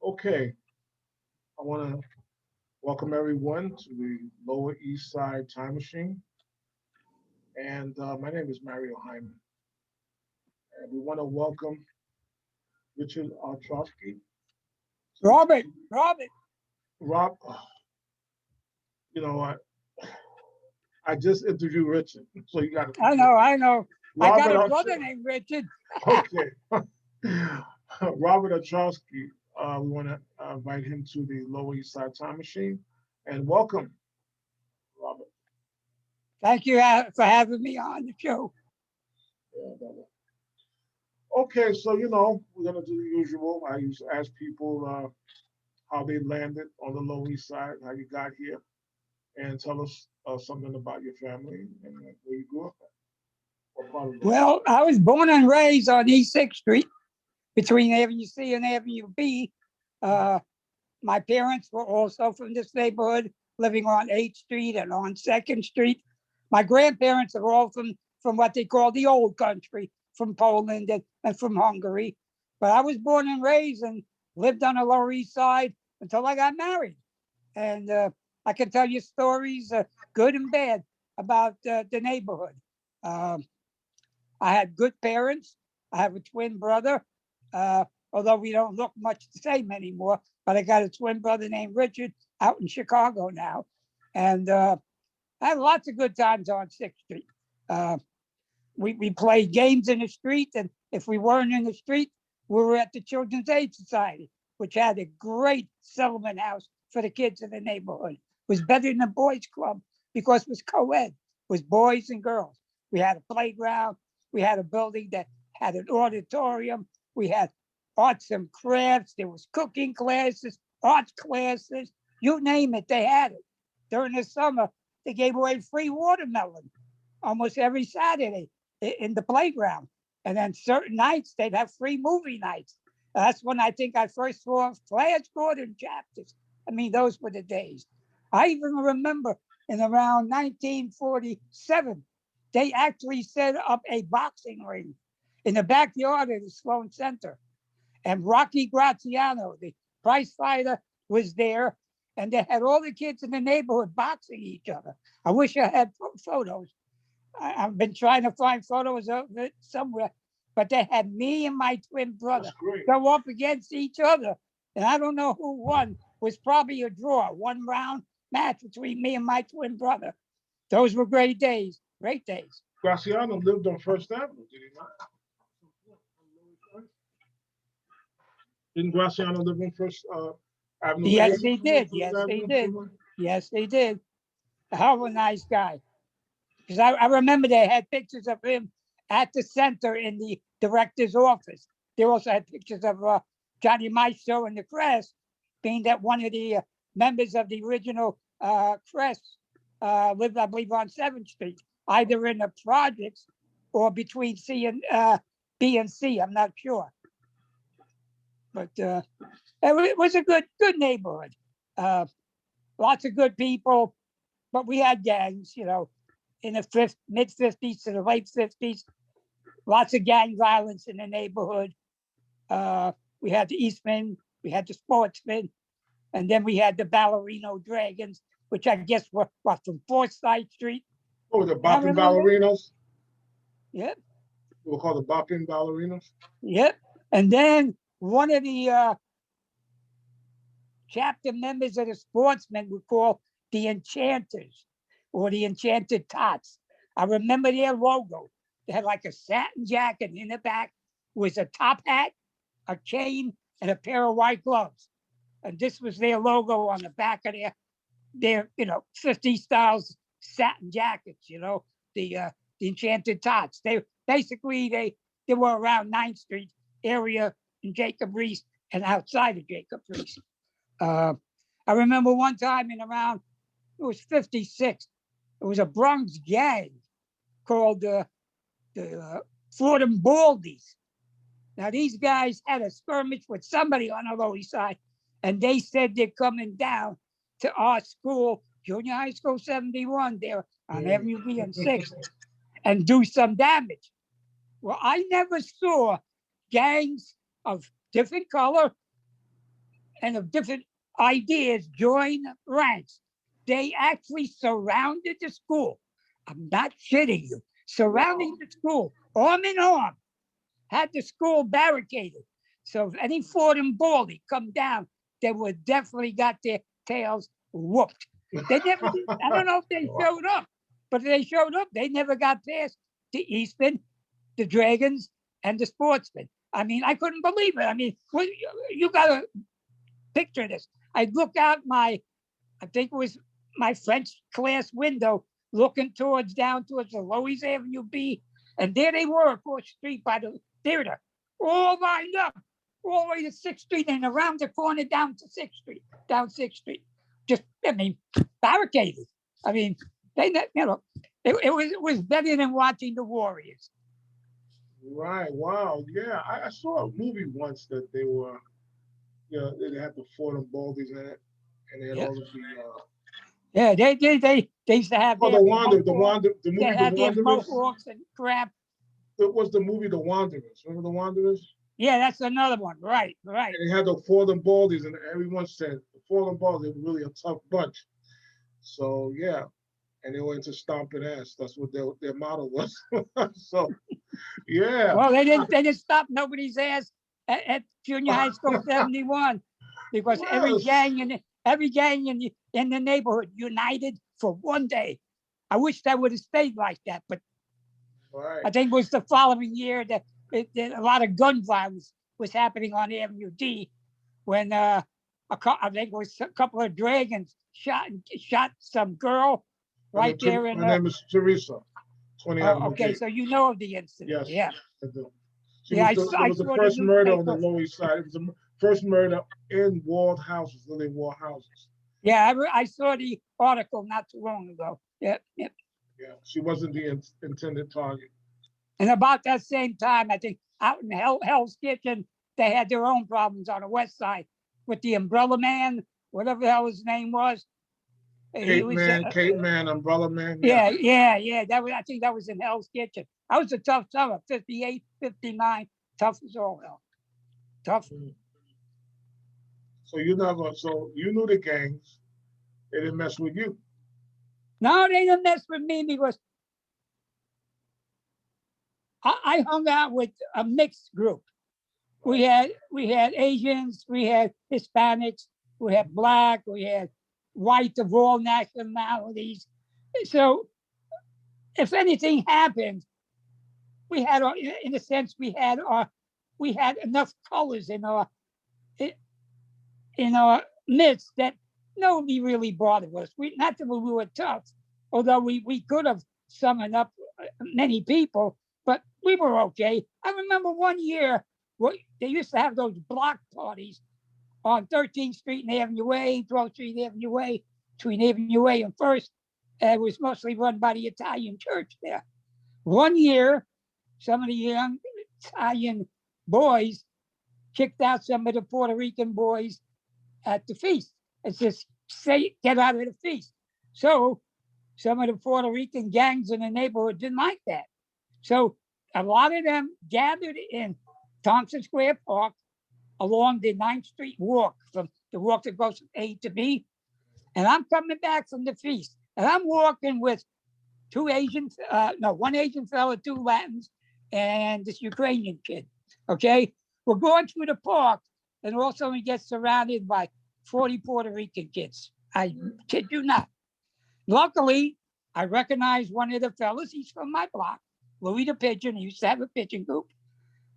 Okay, I want to welcome everyone to the Lower East Side Time Machine. And my name is Mario Hyman. And we want to welcome Richard Ostrowski. Robert, Rob, you know what? I just interviewed Richard, so you got to I forgive know, me. I know. I got Robert a Ostr- brother named Richard. Okay. Robert Ostrowski. We want to invite him to the Lower East Side Time Machine. And welcome, Robert. Thank you for having me on the show. Yeah, brother. Okay, so we're gonna do the usual. I used to ask people how they landed on the Lower East Side, how you got here, and tell us something about your family and where you grew up at. What part of the Well, I was born and raised on East 6th Street between Avenue C and Avenue B. Uh, my parents were also from this neighborhood, living on 8th Street and on 2nd Street. My grandparents are all from what they call the old country, from Poland and from Hungary. But I was born and raised and lived on the Lower East Side until I got married. And I can tell you stories, good and bad, about the neighborhood. Um, I had good parents. I have a twin brother, uh, although we don't look much the same anymore. But I got a twin brother named Richard out in Chicago now. And I had lots of good times on 6th Street. Uh, we played games in the street. And if we weren't in the street, we were at the Children's Aid Society, which had a great settlement house for the kids in the neighborhood. It was better than the boys' club because it was co-ed, it was boys and girls. We had a playground. We had a building that had an auditorium. We had arts and crafts. There was cooking classes, arts classes, you name it, they had it. During the summer, they gave away free watermelon almost every Saturday in the playground. And then certain nights, they'd have free movie nights. That's when I think I first saw Flash Gordon chapters. I mean, those were the days. I even remember in around 1947, they actually set up a boxing ring in the backyard of the Sloan Center. And Rocky Graziano, the prize fighter, was there. And they had all the kids in the neighborhood boxing each other. I wish I had photos. I've been trying to find photos of it somewhere, but they had me and my twin brother go up against each other. And I don't know who won. It was probably a draw, one round match between me and my twin brother. Those were great days, great days. Graciano lived on First Avenue, did he not? Didn't Graciano live on First Avenue? Yes, he did. Yes, he did. Yes, he did. A hell of a nice guy. Because I remember they had pictures of him at the center in the director's office. They also had pictures of Johnny Maestro and the Crest, being that one of the members of the original Crest lived, I believe, on 7th Street, either in the projects or between C and B and C. I'm not sure. But it was a good neighborhood. Lots of good people, but we had gangs, in the mid 50s to the late 50s. Lots of gang violence in the neighborhood. We had the Eastmen, we had the Sportsmen, and then we had the Ballerino Dragons, which I guess were from Forsyth Street. Oh, the Bopping Ballerinos? Yep. We'll call the Bopping Ballerinos? Yep. And then one of the chapter members of the Sportsmen were called the Enchanters or the Enchanted Tots. I remember their logo. They had like a satin jacket in the back was a top hat, a chain, and a pair of white gloves. And this was their logo on the back of their 50 styles satin jackets, the Enchanted Tots. They basically they were around 9th Street area in Jacob Reese and outside of Jacob Reese. I remember one time it was 56. It was a Bronx gang called the Fordham Baldies. Now, these guys had a skirmish with somebody on the Lower East Side, and they said they're coming down to our school, Junior High School 71, there on Avenue B and 6th, and do some damage. Well, I never saw gangs of different color and of different ideas join ranks. They actually surrounded the school. I'm not shitting you. Surrounding the school, arm in arm, had the school barricaded. So if any Ford and Baldy come down, they would definitely got their tails whooped. They never did. I don't know if they showed up, but if they showed up, they never got past the Eastman, the Dragons, and the Sportsmen. I mean, I couldn't believe it. I mean, you got to picture this. I look out I think it was my French class window, looking down towards the Loews Avenue B, and there they were across the street by the theater, all lined up, all the way to 6th Street and around the corner down 6th Street. Just, I mean, barricaded. I mean, it was better than watching the Warriors. Right. Wow. Yeah. I saw a movie once that they were, they had the Ford and Baldies in it, and they had all of the. Yeah, they used to have. Oh, the movie, they had The their Wanderers. mohawks and crap. It was the movie The Wanderers. Remember The Wanderers? Yeah, that's another one. Right. And they had the Ford and Baldies, and everyone said the Ford and Baldies were really a tough bunch. So yeah, and they were into stomping ass. That's what their motto was. So yeah. Well, they didn't stop nobody's ass at junior high school 71, because every gang in the neighborhood united for one day. I wish that would have stayed like that, but I think it was the following year that a lot of gun violence was happening on Avenue D, when I think it was a couple of Dragons shot some girl right there in. Her name is Teresa. 20 okay, so you know of the incident. Yes, yeah. I do. It was the first murder on the Lower East Side. It was the first murder in walled houses, really walled houses. Yeah, I saw the article not too long ago. Yeah. Yeah, she wasn't the intended target. And about that same time, I think out in Hell's Kitchen, they had their own problems on the west side with the Umbrella Man, whatever the hell his name was. Cape Man, Umbrella Man. Yeah. I think that was in Hell's Kitchen. That was a tough summer, 58, 59, tough as all hell. Tough. So you knew the gangs. They didn't mess with you. No, they didn't mess with me because I hung out with a mixed group. We had Asians, we had Hispanics, we had Black, we had white of all nationalities. So if anything happened, we had, in a sense, we had enough colors in our midst that nobody really bothered us. Not that we were tough, although we could have summoned up many people, but we were okay. I remember one year they used to have those block parties on 13th Street and Avenue A, 12th Street and Avenue A, between Avenue A and First. It was mostly run by the Italian church there. One year, some of the young Italian boys kicked out some of the Puerto Rican boys at the feast. It's just get out of the feast. So some of the Puerto Rican gangs in the neighborhood didn't like that. So a lot of them gathered in Thompson Square Park along the 9th Street walk, from the walk that goes from A to B. And I'm coming back from the feast, and I'm walking with one Asian fella, 2 Latins, and this Ukrainian kid. Okay, we're going through the park, and all of a sudden we get surrounded by 40 Puerto Rican kids. I kid you not. Luckily, I recognize one of the fellas. He's from my block, Louis the Pigeon. He used to have a pigeon coop.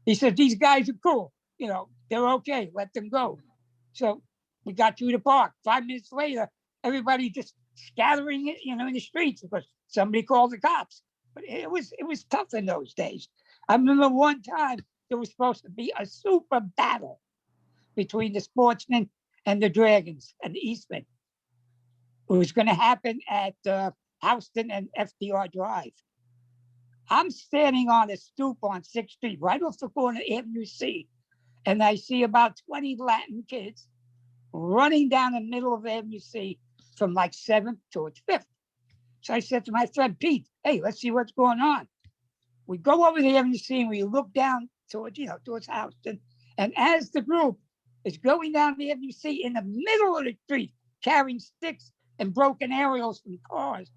He said, these guys are cool. They're okay. Let them go. So we got through the park. 5 minutes later, everybody just scattering it, in the streets because somebody called the cops. But it was tough in those days. I remember one time there was supposed to be a super battle between the Sportsmen and the Dragons and the Eastmen. It was going to happen at Houston and FDR Drive. I'm standing on a stoop on 6th Street, right off the corner of Avenue C, and I see about 20 Latin kids running down the middle of Avenue C from like 7th towards 5th. So I said to my friend Pete, hey, let's see what's going on. We go over the Avenue C and we look down towards Houston. And as the group is going down the Avenue C in the middle of the street, carrying sticks and broken aerials from cars.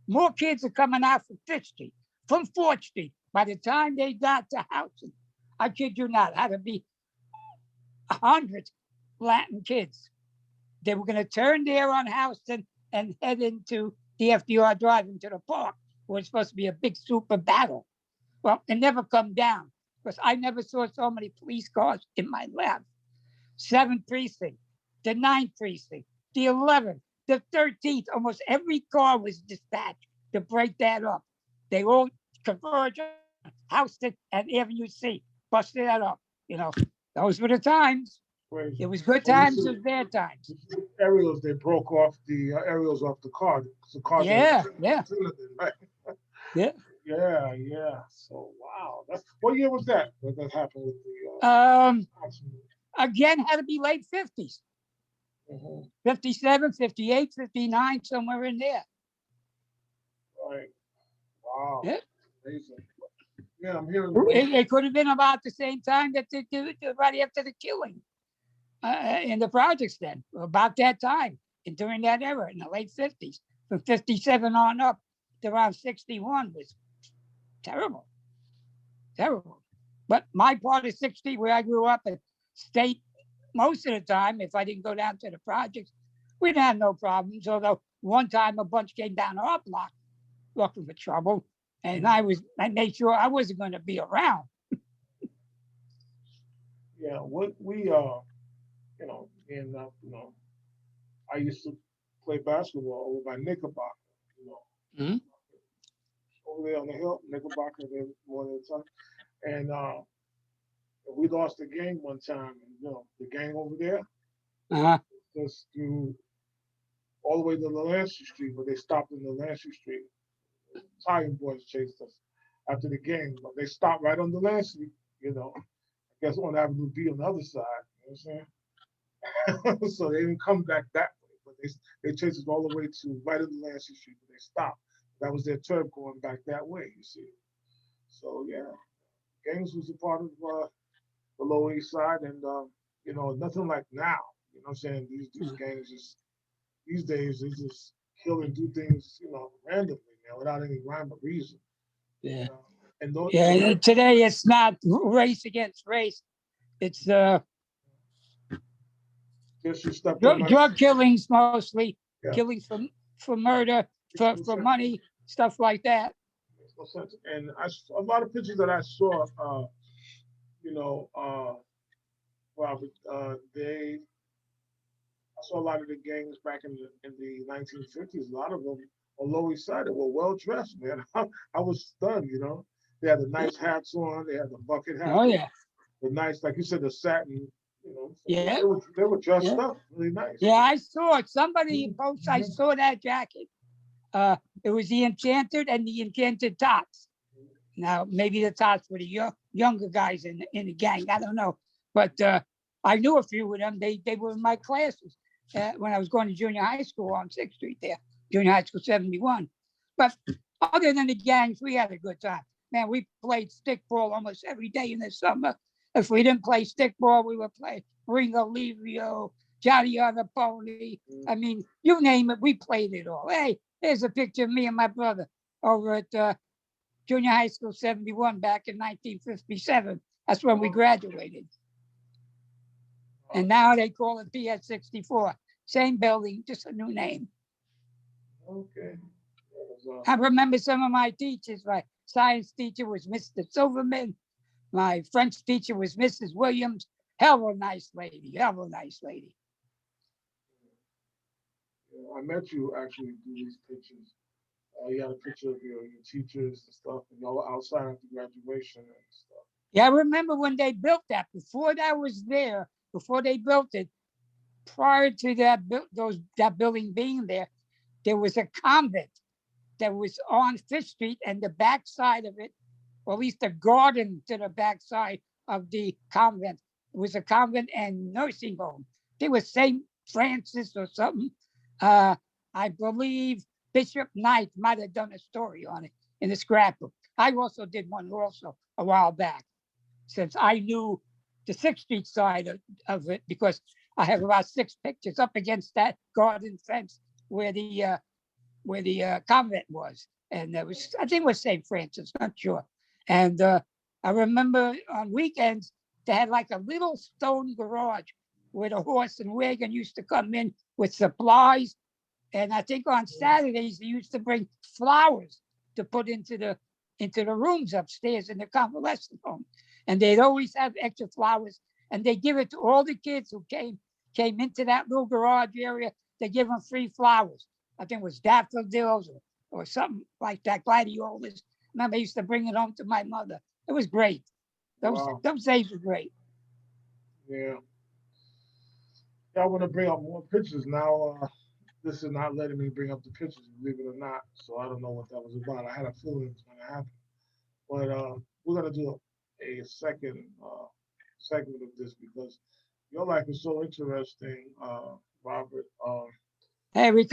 More kids are coming out from Fifth Street, from 4th Street. By the time they got to Houston, I kid you not, had to be 100 Latin kids. They were going to turn there on Houston and head into the FDR Drive into the park, where it's supposed to be a big super battle. Well, it never come down because I never saw so many police cars in my lab. 7th precinct, the 9th precinct, the 11th, the 13th. Almost every car was dispatched to break that up. They all converged on Houston and Avenue C, busted that up. You know, those were the times. Crazy. It was good Well, you times, see, it was bad times. the aerials, they broke off the aerials off the car. The cars Yeah, right? yeah. Yeah. So wow, that's what year was that? That happened with the accident? Again, had to be late 50s, Mhm. 57, 58, 59, somewhere in there. Right. Wow. Yeah. Amazing. Yeah, I'm hearing. It could have been about the same time that they did right after the killing in the projects then, about that time, and during that era in the late 50s, from 57 on up to around 61 was terrible, terrible. But my part of 60, where I grew up, at State, most of the time, if I didn't go down to the projects, we'd have no problems. Although one time a bunch came down our block looking for trouble, and I made sure I wasn't going to be around. Yeah, what we and I used to play basketball over by Knickerbocker, you know, Mhm. over there on the hill, Knickerbocker there more than the time. And we lost a game one time, and the gang over there Uh-huh. just through all the way to the Lancey Street, but they stopped in the Lancey Street. Italian boys chased us after the game, but they stopped right on the Lancey, I guess on Avenue B on the other side. You know what I'm saying? So they didn't come back that way, but they chased us all the way to right on the Lancey Street, but they stopped. That was their turf going back that way, you see. So yeah, gangs was a part of the Lower East Side, and nothing like now. You know what I'm saying? These gangs just these days they just kill and do things, randomly, man, without any rhyme or reason. Yeah. And those, Yeah. Today it's not race against race. It's disrespect on my drug killings mostly, yeah, killings for murder, makes no for sense. money, stuff like that. Makes no sense. And a lot of pictures that I saw, you know, uh, Robert, I saw a lot of the gangs back in the 1950s. A lot of them on Lower East Side were well dressed, man. I was stunned. They had the nice hats on. They had the bucket hats. Oh yeah, The nice, like you said, the satin. So yeah, they were dressed yeah, up really nice. yeah. I saw it. Somebody posts. I Mhm. saw that jacket. It was the Enchanted and the Enchanted Tots. Now maybe the Tots were the younger guys in the gang. I don't know, but I knew a few of them. They were in my classes when I was going to junior high school on 6th Street there, junior high school 71. But other than the gangs, we had a good time. Man, we played stickball almost every day in the summer. If we didn't play stickball, we would play Ringo Livio, Johnny on the Pony. I mean, you name it, we played it all. Hey, here's a picture of me and my brother over at junior high school 71 back in 1957. That's when we graduated. And now they call it PS 64. Same building, just a new name. Okay. I remember some of my teachers. My science teacher was Mr. Silverman. My French teacher was Mrs. Williams. Hell of a nice lady. Hell of a nice lady. I met you actually through these pictures. You had a picture of your teachers and stuff, and y'all outside after graduation and stuff. Yeah, I remember when they built that. Before that was there, before they built it, prior to that building being there was a convent that was on Fifth Street, and the back side of it, or at least the garden to the back side of the convent, was a convent and nursing home. There was St. Francis or something. I believe Bishop Knight might have done a story on it in the scrapbook. I also did one also a while back, since I knew the 6th Street side of it because I have about 6 pictures up against that garden fence where the convent was, and it was I think it was St. Francis, not sure. And I remember on weekends they had like a little stone garage where the horse and wagon used to come in with supplies. And I think on Saturdays they used to bring flowers to put into the rooms upstairs in the convalescent home, and they'd always have extra flowers, and they give it to all the kids who came into that little garage area. They give them free flowers. I think it was daffodils or something like that, gladiolus. Remember, I used to bring it home to my mother. It was great. Those Wow. those days were great. Yeah. Yeah, I want to bring up more pictures now. This is not letting me bring up the pictures, believe it or not. So I don't know what that was about. I had a feeling it was going to happen. But we're going to do a second segment of this because your life is so interesting, Robert. Hey, we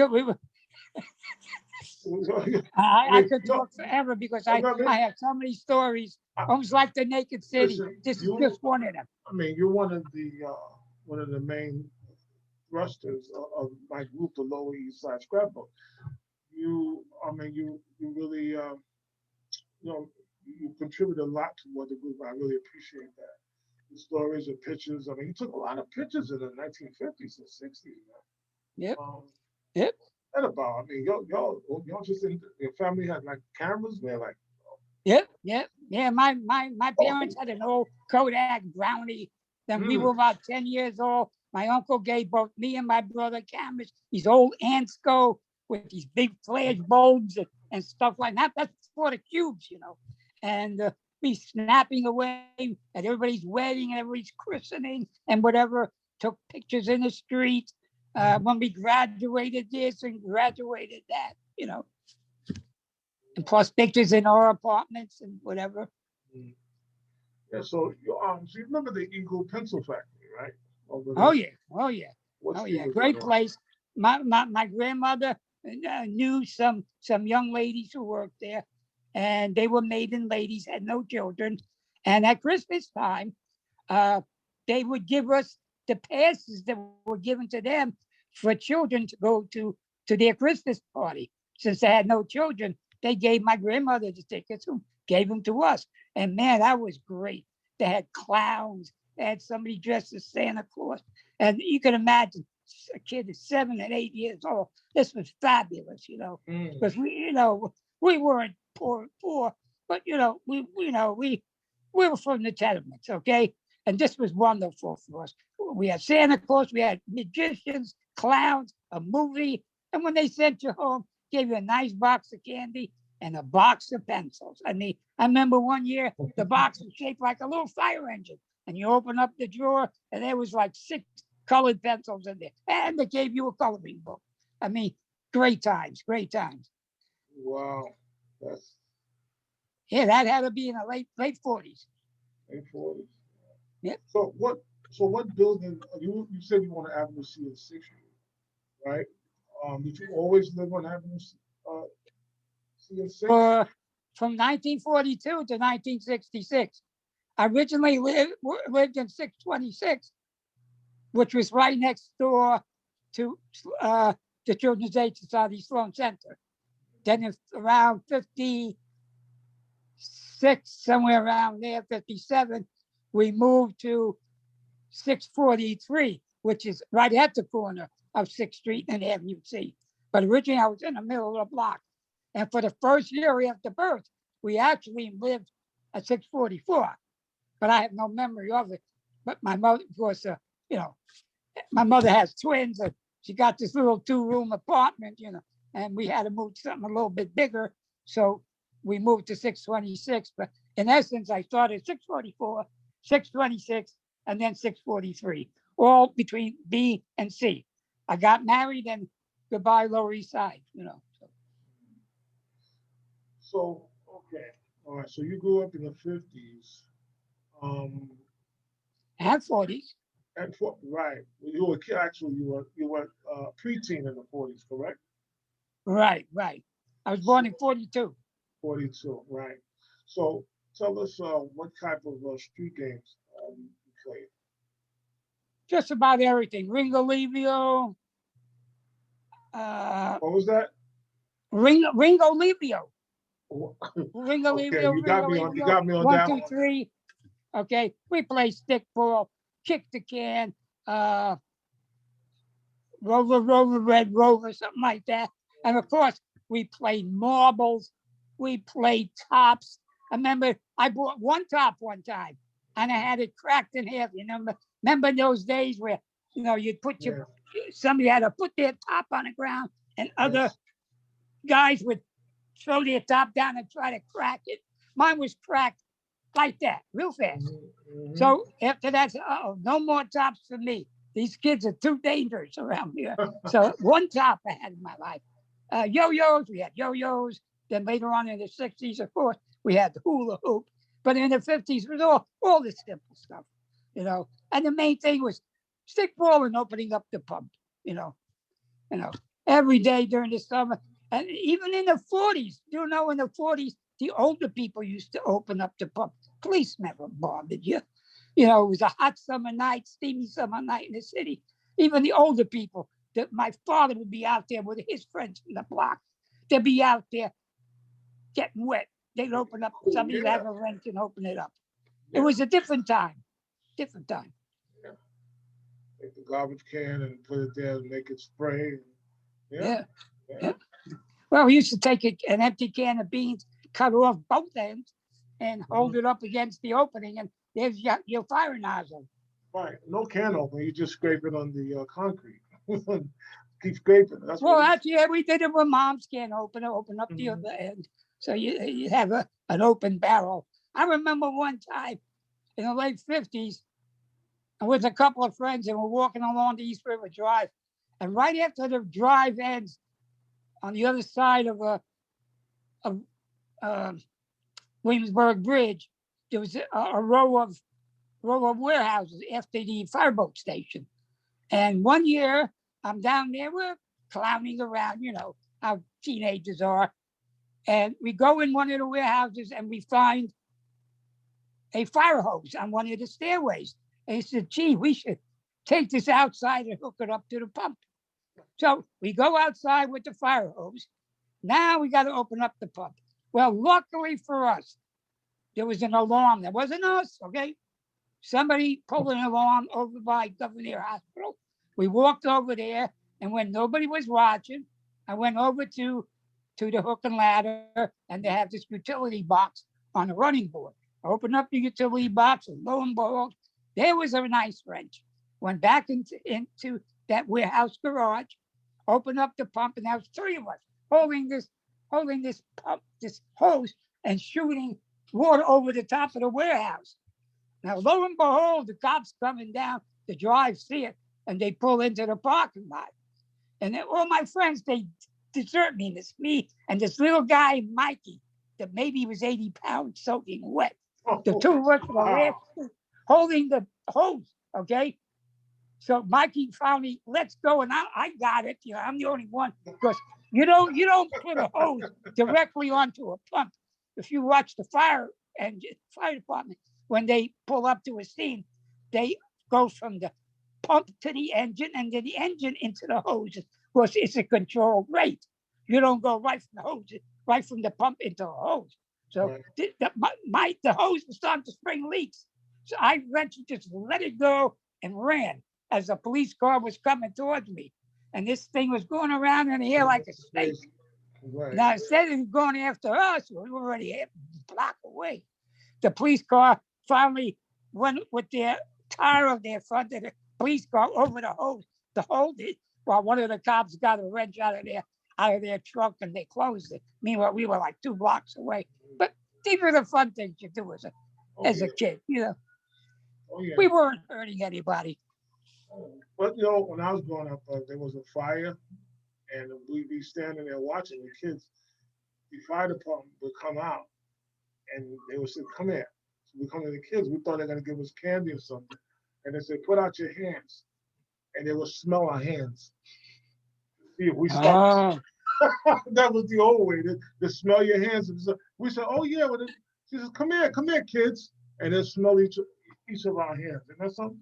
I I could no, talk forever because I I mean, have so many stories, I, almost like the Naked City. listen, This is just one of them. I mean, you're one of the main thrusters of my group, the Lower East Side Scrapbook. I mean, you really, you know, you contribute a lot toward the group. I really appreciate that. The stories and pictures. I mean, you took a lot of pictures in the 1950s and 60s, man. Yep, Um, yep, that about. I mean, y'all just in your family had like cameras, man. Like, yep. Yeah, my parents had an old Kodak Brownie. Then we were mm, about 10 years old. My uncle gave both me and my brother cameras, these old Ansco with these big flash bulbs and stuff like that. That's for the cubes. And we snapping away at everybody's wedding and everybody's christening and whatever. Took pictures in the street when we graduated this and graduated that. And plus pictures in our apartments and whatever. mm. Yeah. So you remember the Eagle Pencil Factory, right? Over Oh there. yeah, oh yeah, What oh street yeah, was that great on? place. My grandmother knew some young ladies who worked there, and they were maiden ladies, had no children, and at Christmas time, uh, they would give us the passes that were given to them for children to go to their Christmas party. Since they had no children, they gave my grandmother the tickets, who gave them to us. And man, that was great. They had clowns, they had somebody dressed as Santa Claus. And you can imagine a kid is 7 and 8 years old. This was fabulous, Mm. because we weren't poor, but we were from the tenements, okay? And this was wonderful for us. We had Santa Claus, we had magicians, clowns, a movie, and when they sent you home, gave you a nice box of candy and a box of pencils. I mean, I remember one year the box was shaped like a little fire engine, and you open up the drawer, and there was like 6 colored pencils in there, and they gave you a coloring book. I mean, great times, great times. Wow. That's Yeah, that had to be in the late 40s. 840s. Yep. So what building you said you want to Avenue C and Sixth Street, right? Did you always live on Avenue uh, C and Six? For from 1942 to 1966. I originally lived in 626, which was right next door to the Children's Aid Society Sloan Center. Then it's around 56, somewhere around there, 57, we moved to 643, which is right at the corner of 6th Street and Avenue C. But originally I was in the middle of the block. And for the first year after birth, we actually lived at 644, but I have no memory of it. But my mother, of course, you know, my mother has twins, and she got this little 2-room apartment, and we had to move to something a little bit bigger. So we moved to 626. But in essence, I started 644, 626, and then 643, all between B and C. I got married and goodbye Lower East Side. So, So okay, all right. So you grew up in the 50s. Um, and 40s. and right, you were actually you were preteen in the 40s, correct? Right, right. I was born So in 42. 42, right? So tell us what type of street games you played. just about everything. Ringolevio, What was that? Ringolevio, Okay, you Ringolevio, got me on one, that two, one. three. Okay, we play stickball, kick the can, Rover, Red Rover, something like that. And of course, we played marbles, we played tops. I remember I bought one top one time and I had it cracked in half. You remember those days where, you'd put Yeah, somebody had to put their top on the ground and other yes. guys would throw their top down and try to crack it. Mine was cracked like that, real fast. Hmm. So after that, no more tops for me. These kids are too dangerous around here. So one top I had in my life. Yo-yos, we had yo-yos. Then later on in the 60s, of course, we had the hula hoop. But in the 50s, it was all the simple stuff. And the main thing was stickball and opening up the pump, you know, you know, every day during the summer. And even in the 40s, in the 40s, the older people used to open up the pump. Police never bothered you. It was a hot summer night, steamy summer night in the city. Even the older people, my father would be out there with his friends from the block. They'd be out there getting wet. They'd open up, somebody'd Yeah, have a wrench and open it up. It yeah, was a different time, different time. yeah. Take the garbage can and put it there and make it spray. Yeah, Yeah, yeah. yeah. Well, we used to take an empty can of beans, cut off both ends, and hold Mhm. it up against the opening, and there's your fire nozzle. Right. No can opener. You just scrape it on the concrete. Keep scraping. That's what Well, it is. actually, yeah, we did it with mom's can opener, open up the Mhm. other end. So you have an open barrel. I remember one time in the late 50s, I was with a couple of friends and we're walking along the East River Drive. And right after the drive ends on the other side of uh, Williamsburg Bridge, there was a row of warehouses after the fireboat station. And one year, I'm down there, we're clowning around, how teenagers are. And we go in one of the warehouses and we find a fire hose on one of the stairways. And he said, gee, we should take this outside and hook it up to the pump. So we go outside with the fire hose. Now we got to open up the pump. Well, luckily for us, there was an alarm. That wasn't us, okay? Somebody pulled an alarm over by Governor Hospital. We walked over there, and when nobody was watching, I went over to the hook and ladder, and they have this utility box on the running board. I opened up the utility box, and lo and behold, there was a nice wrench. Went back into that warehouse garage, opened up the pump, and there was three of us holding this pump, this hose, and shooting water over the top of the warehouse. Now, lo and behold, the cops coming down the drive see it, and they pull into the parking lot. And then all my friends, they desert me. And it's me and this little guy, Mikey, that maybe was 80 pounds soaking wet. The Oh, two of us were the last wow. two holding the hose, okay? So Mikey finally lets go, and I got it. I'm the only one because you don't put a hose directly onto a pump. If you watch the fire department, when they pull up to a scene, they go from the pump to the engine and then the engine into the hose. Because it's a controlled rate. You don't go right from the hose, right from the pump into the hose. So Right. the hose was starting to spring leaks. So I eventually just let it go and ran as a police car was coming towards me. And this thing was going around in the air like a snake. Crazy. Right. Now, instead of going after us, we were already a block away. The police car finally went with their tire of their front of the police car over the hose to hold it, while one of the cops got a wrench out of their trunk and they closed it. Meanwhile, we were like 2 blocks away. But these were the fun things you do as a Oh as a yeah. kid. Oh yeah. We weren't hurting anybody. But when I was growing up, there was a fire, and we'd be standing there watching the kids. The fire department would come out, and they would say, "Come here." So we come to the kids. We thought they were gonna give us candy or something, and they said, "Put out your hands," and they would smell our hands. See if we stunk. Oh, That was the old way to smell your hands. We said, "Oh yeah." Well, she says, come here, kids," and then smell each of our hands. And that's something.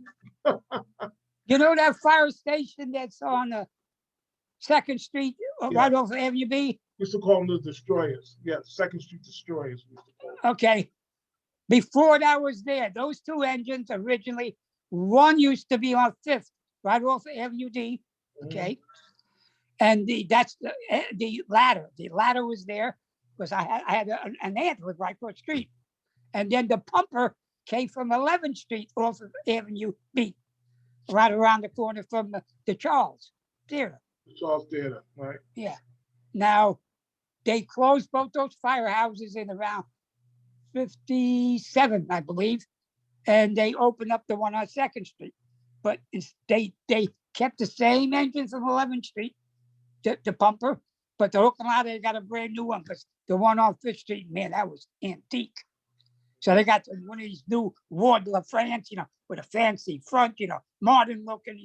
You know that fire station that's on 2nd Street, right off of Avenue B? Used to call them the destroyers. Yeah, Second Street destroyers. We used to call them. Okay. Before that was there, those two engines originally, one used to be on 5th, right off of Avenue D. Okay. And that's the ladder. The ladder was there because I had an aunt lived right across the street. And then the pumper came from 11th Street off of Avenue B, right around the corner from the Charles Theater. The Charles Theater, right? Yeah. Now, they closed both those firehouses in around 57, I believe, and they opened up the one on 2nd Street. But they kept the same engine from 11th Street, the pumper, but the hook and ladder, they got a brand new one because the one on 5th Street, man, that was antique. So they got one of these new Ward La France, with a fancy front, modern looking,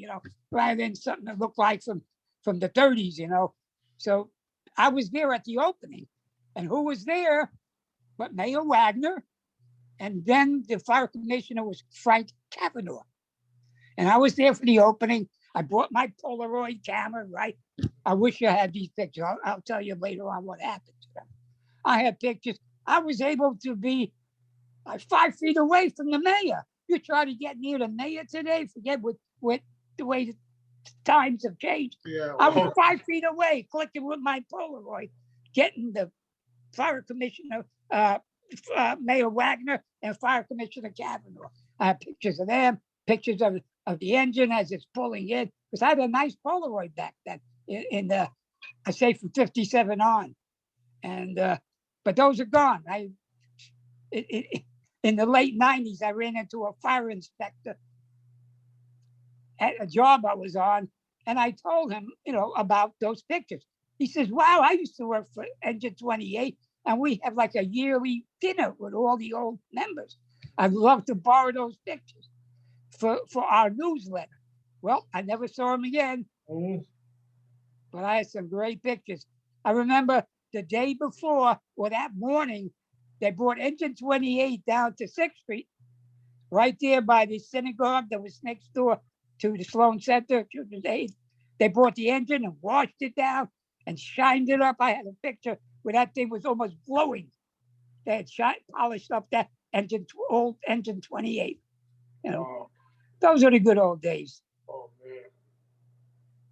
rather than something that looked like from the 30s, So I was there at the opening, and who was there but Mayor Wagner, and then the fire commissioner was Frank Kavanaugh. And I was there for the opening. I brought my Polaroid camera, right? I wish I had these pictures. I'll tell you later on what happened to them. I had pictures. I was able to be 5 feet away from the mayor. You try to get near the mayor today, forget with the way the times have changed. Yeah, I was 5 feet away, clicking with my Polaroid, getting the fire commissioner, Mayor Wagner, and Fire Commissioner Kavanaugh. I have pictures of them, pictures of the engine as it's pulling in, because I had a nice Polaroid back then in the, I say from 57 on. And, but those are gone. In the late 90s, I ran into a fire inspector at a job I was on, and I told him, about those pictures. He says, wow, I used to work for Engine 28, and we have like a yearly dinner with all the old members. I'd love to borrow those pictures for our newsletter. Well, I never saw him again, but I had some great pictures. I remember the day before, or that morning, they brought Engine 28 down to 6th Street, right there by the synagogue that was next door to the Sloan Center, Children's Aid. They brought the engine and washed it down and shined it up. I had a picture where that thing was almost glowing. They had polished up that old Engine 28. Those are the good old days. Oh,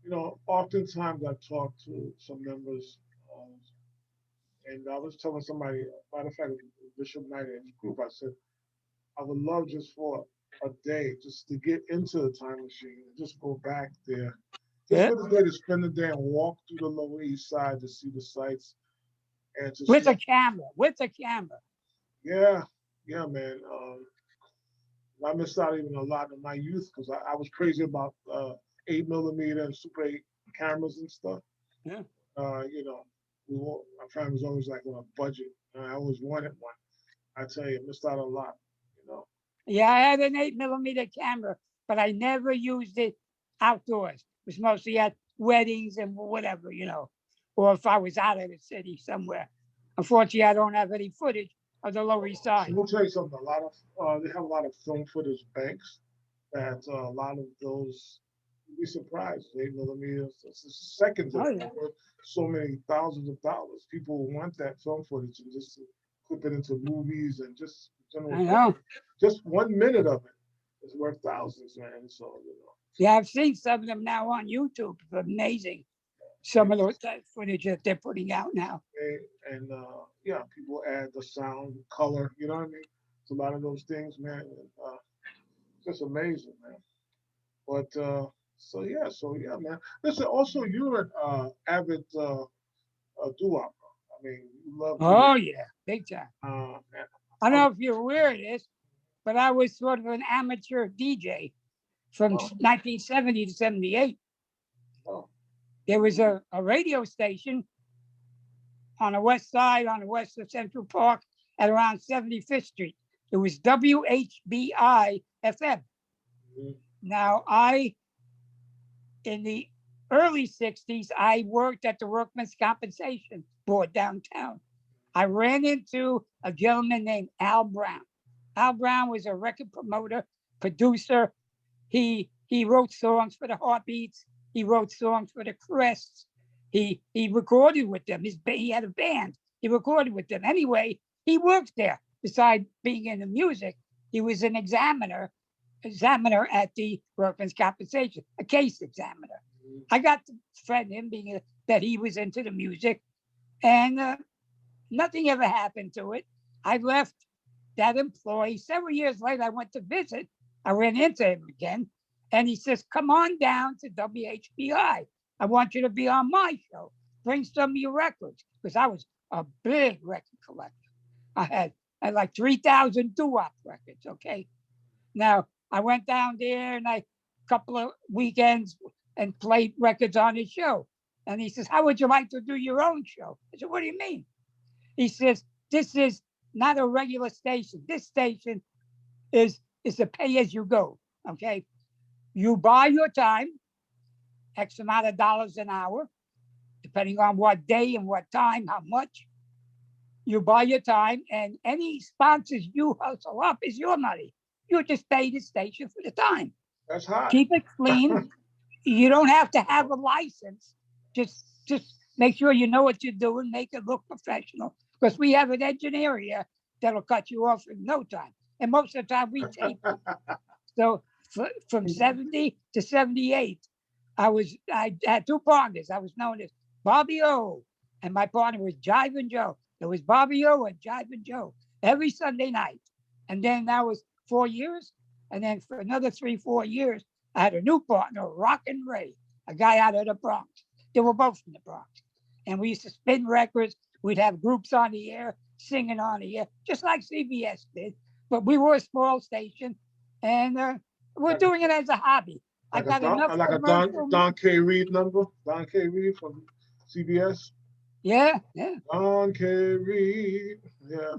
man. Oftentimes I talk to some members, and I was telling somebody, matter of fact, Bishop Knight in his group, I said, I would love just for a day just to get into the time machine and just go back there. Just for the day to spend the day and walk through the Lower East Side to see the sights. And to with a camera. Yeah, man. I missed out even a lot in my youth because I was crazy about 8mm and Super 8 cameras and stuff. Yeah. My family was always like on a budget. I always wanted one. I tell you, I missed out a lot. Yeah, I had an 8mm camera, but I never used it outdoors. It was mostly at weddings and whatever, or if I was out of the city somewhere. Unfortunately, I don't have any footage of the Lower East Side. We'll tell you something. They have a lot of film footage banks that a lot of those, you'd be surprised, 8mm, seconds of worth so many thousands of dollars. People want that film footage and just clip it into movies and just general. I know. Just 1 minute of it is worth thousands, man. So, Yeah, I've seen some of them now on YouTube. It's amazing. Some of those footage that they're putting out now. And people add the sound, color, you know what I mean? It's a lot of those things, man. Just amazing, man. But so yeah, man. Listen, also you're an avid doo-wop. I mean, you love. Oh yeah, big time. I don't know if you're aware of this, but I was sort of an amateur DJ from 1970 to 78. Oh. There was a radio station on the west side, on the west of Central Park at around 75th Street. It was WHBI FM. Mm-hmm. Now, in the early 60s, I worked at the Workmen's Compensation Board downtown. I ran into a gentleman named Al Brown. Al Brown was a record promoter, producer. He He wrote songs for the Heartbeats. He wrote songs for the Crests. He recorded with them. He had a band. He recorded with them. Anyway, he worked there. Besides being in the music, he was an examiner at the workman's compensation, a case examiner. I got to friend him, being that he was into the music, and nothing ever happened to it. I left that employee. Several years later, I went to visit. I ran into him again, and he says, "Come on down to WHBI. I want you to be on my show. Bring some of your records," because I was a big record collector. I had like 3,000 doo-wop records. Okay, now I went down there and a couple of weekends and played records on his show. And he says, "How would you like to do your own show?" I said, "What do you mean?" He says, "This is not a regular station. This station is a pay as you go. Okay, you buy your time, X amount of dollars an hour, depending on what day and what time, how much. You buy your time, and any sponsors you hustle up is your money. You just pay the station for the time. That's hot. Keep it clean. You don't have to have a license. Just make sure you know what you're doing. Make it look professional. Because we have an engineer here that'll cut you off in no time. And most of the time we tape. So from 70 to 78, I had two partners. I was known as Bobby O, and my partner was Jivin' Joe. It was Bobby O and Jivin' Joe every Sunday night. And then that was 4 years. And then for another 3-4 years, I had a new partner, Rockin' Ray, a guy out of the Bronx. They were both from the Bronx. And we used to spin records. We'd have groups on the air, singing on the air, just like CBS did. But we were a small station, and we're doing it as a hobby. Like I got enough like a Don K. Reed number. Don K. Reed from CBS. Yeah. Don K. Reed. Yeah.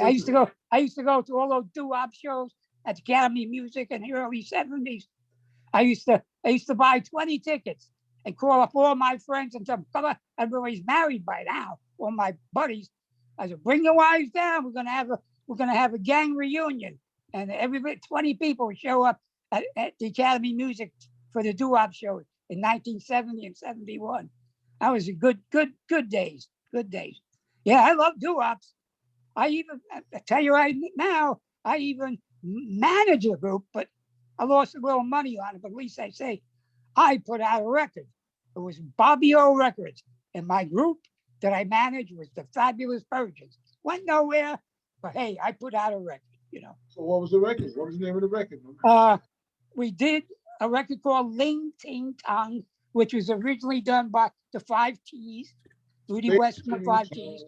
I used to go to all those doo-wop shows at the Academy of Music in the early 70s. I used to buy 20 tickets and call up all my friends and tell them, "Come on." Everybody's married by now. All my buddies. I said, "Bring your wives down. We're gonna have a gang reunion." And everybody, 20 people would show up at the Academy of Music for the doo-wop show in 1970 and 71. That was a good days. Good days. Yeah, I love doo-wops. I tell you right now, I even manage a group, but I lost a little money on it. But at least I say I put out a record. It was Bobby O Records, and my group that I managed was the Fabulous Virgins. Went nowhere, but hey, I put out a record. So what was the record? What was the name of the record? We did a record called Ling Ting Tong, which was originally done by the Five T's, Rudy West and the Five T's.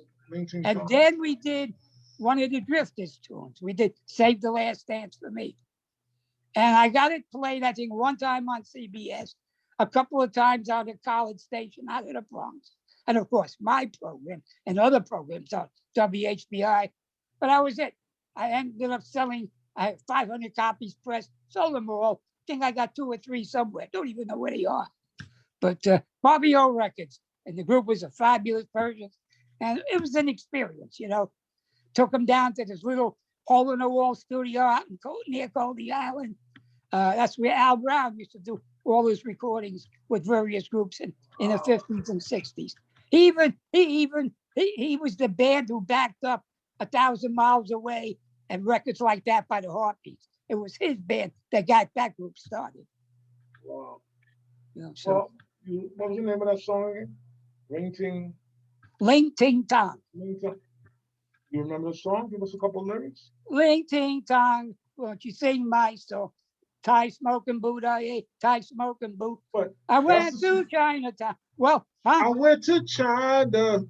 And then we did one of the Drifters tunes. We did Save the Last Dance for Me. And I got it played, I think, one time on CBS, a couple of times on a college station out of the Bronx. And of course, my program and other programs on WHBI. But that was it. I ended up selling, I had 500 copies pressed, sold them all. I think I got 2 or 3 somewhere. Don't even know where they are. But Bobby O Records, and the group was a Fabulous Virgin. And it was an experience, Took them down to this little hole-in-the-wall studio out near Coney Island. That's where Al Brown used to do all his recordings with various groups in the 50s and 60s. He was the band who backed up 1,000 Miles Away and records like that by the Heartbeats. It was his band that got that group started. Wow. So what was the name of that song again? Ling Ting Tong. You remember the song? Give us a couple of lyrics. Ling Ting Tong, won't you sing my song? Thai smoking Buddha, Thai smoking boot. I went to Chinatown. Well, I went to Chinatown.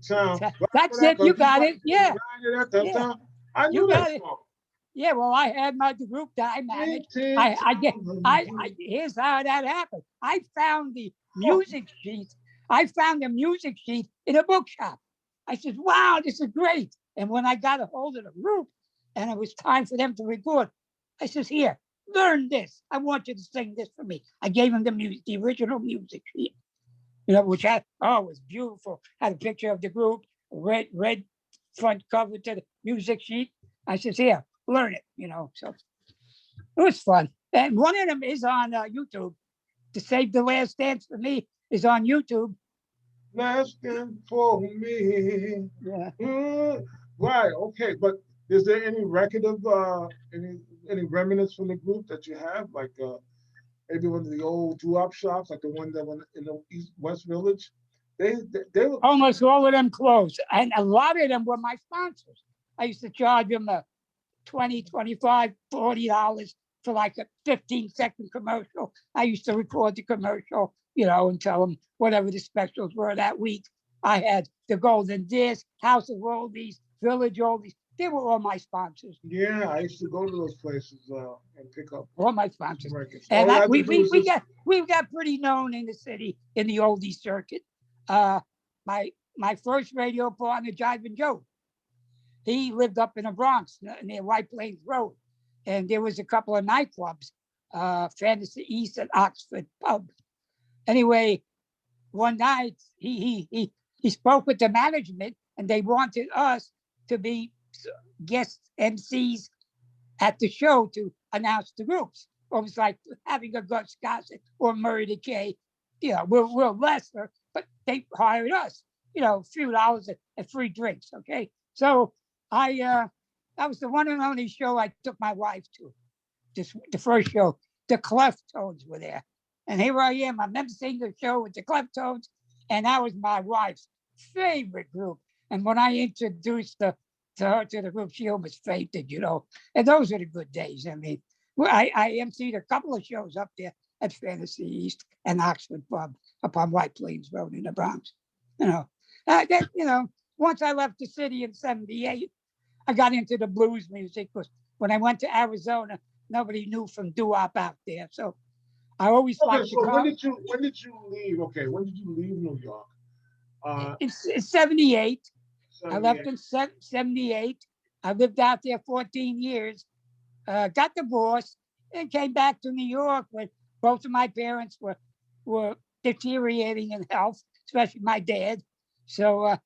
That's it. You got it. Yeah. I knew that song. Yeah, well, I had my group that I managed. Here's how that happened. I found the music sheet. I found the music sheet in a bookshop. I said, "Wow, this is great." And when I got a hold of the group and it was time for them to record, I says, "Here, learn this. I want you to sing this for me." I gave them the original music sheet, which was beautiful. Had a picture of the group, red front cover to the music sheet. I says, "Here, learn it," So it was fun. And one of them is on YouTube. To Save the Last Dance for Me is on YouTube. Last thing for me. Yeah. Right. Okay. But is there any record of any remnants from the group that you have, like maybe one of the old doo-wop shops, like the one that went in the East West Village? They were. Almost all of them closed. And a lot of them were my sponsors. I used to charge them 20, 25, $40 for like a 15-second commercial. I used to record the commercial, and tell them whatever the specials were that week. I had the Golden Disc, House of Oldies, Village Oldies. They were all my sponsors. Yeah, I used to go to those places and pick up All my sponsors. records. And All I had to we, do we, was we just got we got pretty known in the city in the oldie circuit. My first radio partner, Jivin Joe, he lived up in the Bronx near White Plains Road. And there was a couple of nightclubs, Fantasy East and Oxford Pub. Anyway, one night he spoke with the management and they wanted us to be guest MCs at the show to announce the groups. It was like having a Gus Gossett or Murray Decay. We're lesser, but they hired us, a few dollars and free drinks. Okay. So that was the one and only show I took my wife to. Just the first show. The Cleftones were there. And here I am. I'm emceeing the show with the Cleftones. And that was my wife's favorite group. And when I introduced her to the group, she almost fainted, And those are the good days. I mean, I emceed a couple of shows up there at Fantasy East and Oxford Pub up on White Plains Road in the Bronx. Once I left the city in '78, I got into the blues music because when I went to Arizona, nobody knew from doo-wop out there. So I always liked to so go. when did you leave? Okay, when did you leave New York? It's '78. I left 78. in '78. I lived out there 14 years, got divorced, and came back to New York when both of my parents were deteriorating in health, especially my dad. So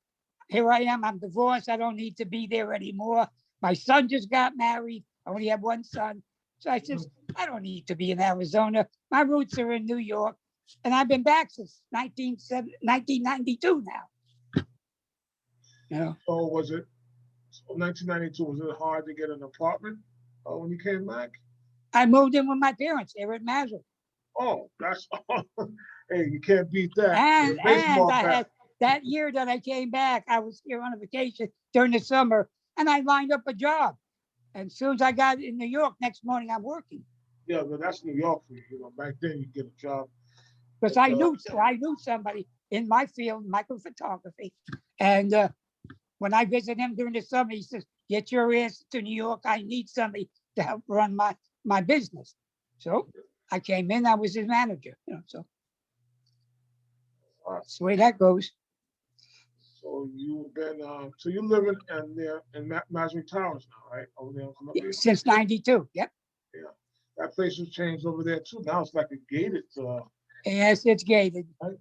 here I am. I'm divorced. I don't need to be there anymore. My son just got married. I only have one son. So I said, I don't need to be in Arizona. My roots are in New York. And I've been back since 1992 now. So was it 1992? Was it hard to get an apartment when you came back? I moved in with my parents. They were at Mazur. Oh, that's hey, you can't beat that. And Baseball I bat. had that year that I came back, I was here on a vacation during the summer and I lined up a job. And as soon as I got in New York, next morning I'm working. Yeah, but that's New York for you. Back then you get a job. Because I knew somebody in my field, microphotography. And when I visit him during the summer, he says, get your ass to New York. I need somebody to help run my business. So I came in, I was his manager, so that's the way that goes. So you've been so you living in Mazur Towers now, right? Over there in Columbia. Since '92. Yep. Yeah. That place has changed over there too. Now it's like a gated Yes, it's gated. right?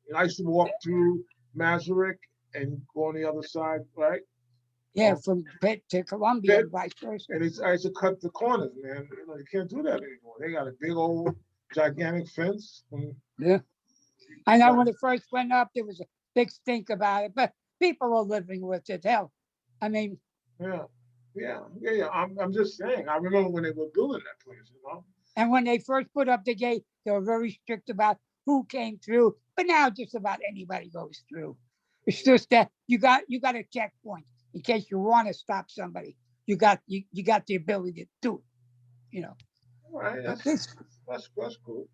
And I used to walk through Mazurek and go on the other side, right? Yeah, from Pitt to Columbia and vice versa. And I used to cut the corners, man. You can't do that anymore. They got a big old gigantic fence. Yeah. I know when it first went up, there was a big stink about it, but people are living with it. Hell, I mean. Yeah. I'm just saying. I remember when they were building that place, And when they first put up the gate, they were very strict about who came through. But now just about anybody goes through. It's just that you got a checkpoint in case you want to stop somebody. You got the ability to do it. All right, that's cool.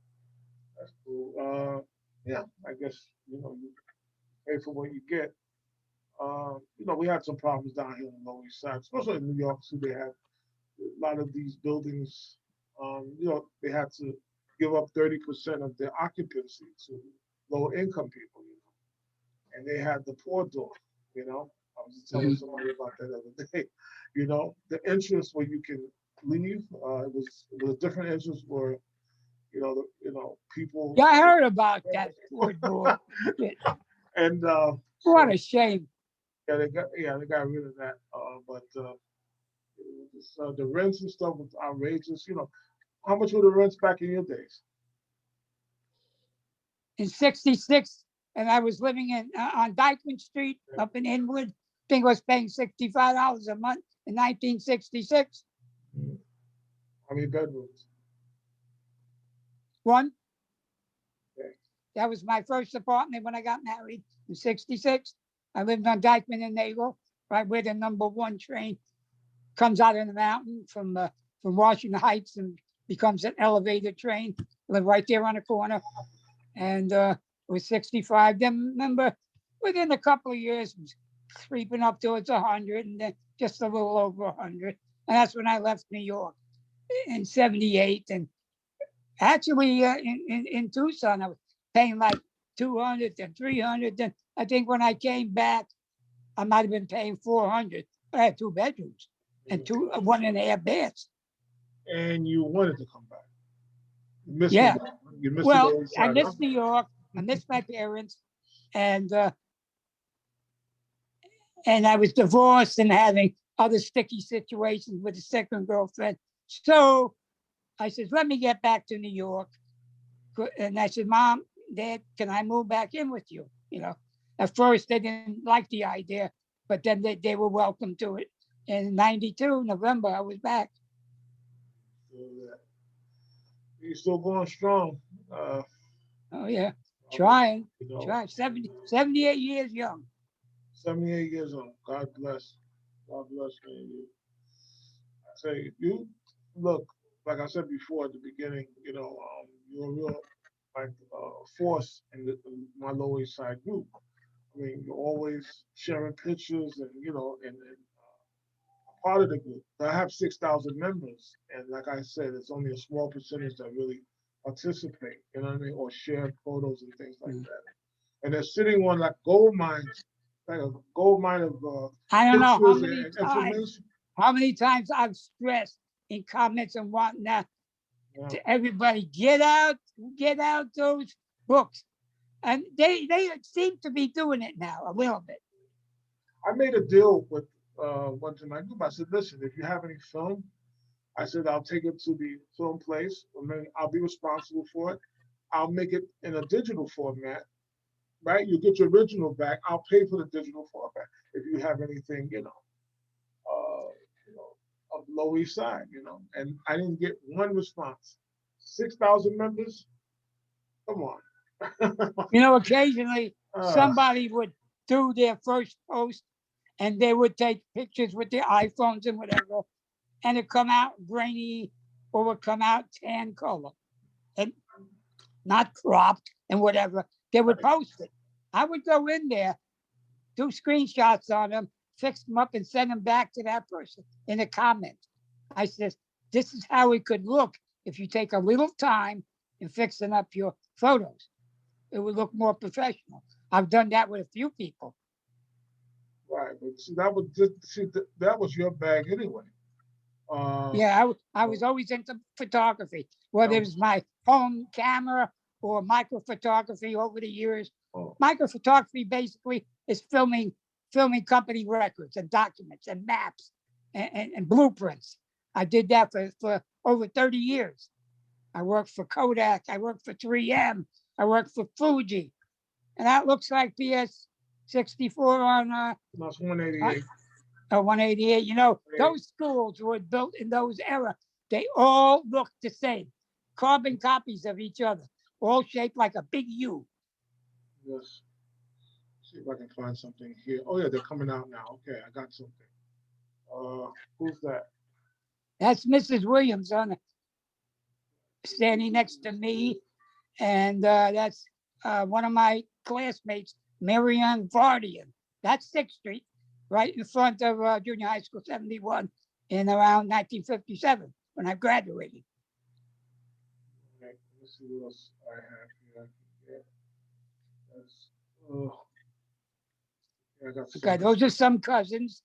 That's cool. Yeah, I guess you pay for what you get. We had some problems down here on the Lower East Side, especially in New York. So they had a lot of these buildings. They had to give up 30% of their occupancy to lower income people. And they had the poor door. I was just telling somebody about that the other day. The entrance where you can leave. It was a different entrance where people. Yeah, I heard about that poor door. And what a shame. Yeah, they got rid of that. But the rents and stuff was outrageous. How much were the rents back in your days? In 66, and I was living in on Dyckman Street up in Inwood. I think I was paying $65 a month in 1966. How many bedrooms? One. Okay. That was my first apartment when I got married in 66. I lived on Dyckman and Nagle, right where the #1 train comes out of the mountain from Washington Heights and becomes an elevated train. Live right there on the corner. And it was 65. Then remember, within a couple of years, it was creeping up towards 100 and then just a little over 100. And that's when I left New York in 78. And actually, in Tucson, I was paying like 200 and 300. Then I think when I came back, I might have been paying 400. But I had 2 bedrooms and 1.5 baths. And you wanted to come back. You missed Yeah. New York. You missed Well, the Lower East I Side, miss huh? New York. I miss my parents. And I was divorced and having other sticky situations with a second girlfriend. So I said, let me get back to New York. And I said, Mom, Dad, can I move back in with you? You know, at first they didn't like the idea, but then they were welcome to it. In 92, November, I was back. So, you're still going strong. Oh, yeah. I Trying. you know, Trying. 78 years young. 78 years old. God bless. God bless me. I say, you look, like I said before at the beginning, you're a real like force in my Lower East Side group. I mean, you're always sharing pictures and part of the group. I have 6,000 members, and like I said, it's only a small percentage that really participate. You know what I mean, or share photos and things like that. And they're sitting on like gold mines, like a gold mine of I don't know pictures and information. how many times I've stressed in comments and whatnot Yeah. to everybody, get out those books. And they seem to be doing it now a little bit. I made a deal with one of my group. I said, listen, if you have any film, I said I'll take it to the film place. I mean, I'll be responsible for it. I'll make it in a digital format, right? You get your original back. I'll pay for the digital format if you have anything, of Lower East Side, And I didn't get one response. 6,000 members. Come on. Occasionally somebody would do their first post and they would take pictures with their iPhones and whatever, and it come out grainy or would come out tan color and not cropped and whatever. They would post it. I would go in there, do screenshots on them, fix them up and send them back to that person in a comment. I said, this is how it could look if you take a little time in fixing up your photos. It would look more professional. I've done that with a few people. Right, but see, that was your bag anyway. Yeah, I was always into photography, whether it was my home camera or micro photography over the years. Micro photography basically is filming company records and documents and maps and blueprints. I did that for over 30 years. I worked for Kodak. I worked for 3M. I worked for Fuji. And that looks like PS 64 on That's 188. 188. Those schools were built in those era. They all look the same. Carbon copies of each other, all shaped like a big U. Yes. See if I can find something here. Oh yeah, they're coming out now. Okay, I got something. Who's that? That's Mrs. Williams standing next to me. And that's one of my classmates, Marianne Vardian. That's 6th Street, right in front of Junior High School 71 in around 1957 when I graduated. Okay, let's see what else I have here. Yeah. I got Okay, those are some cousins.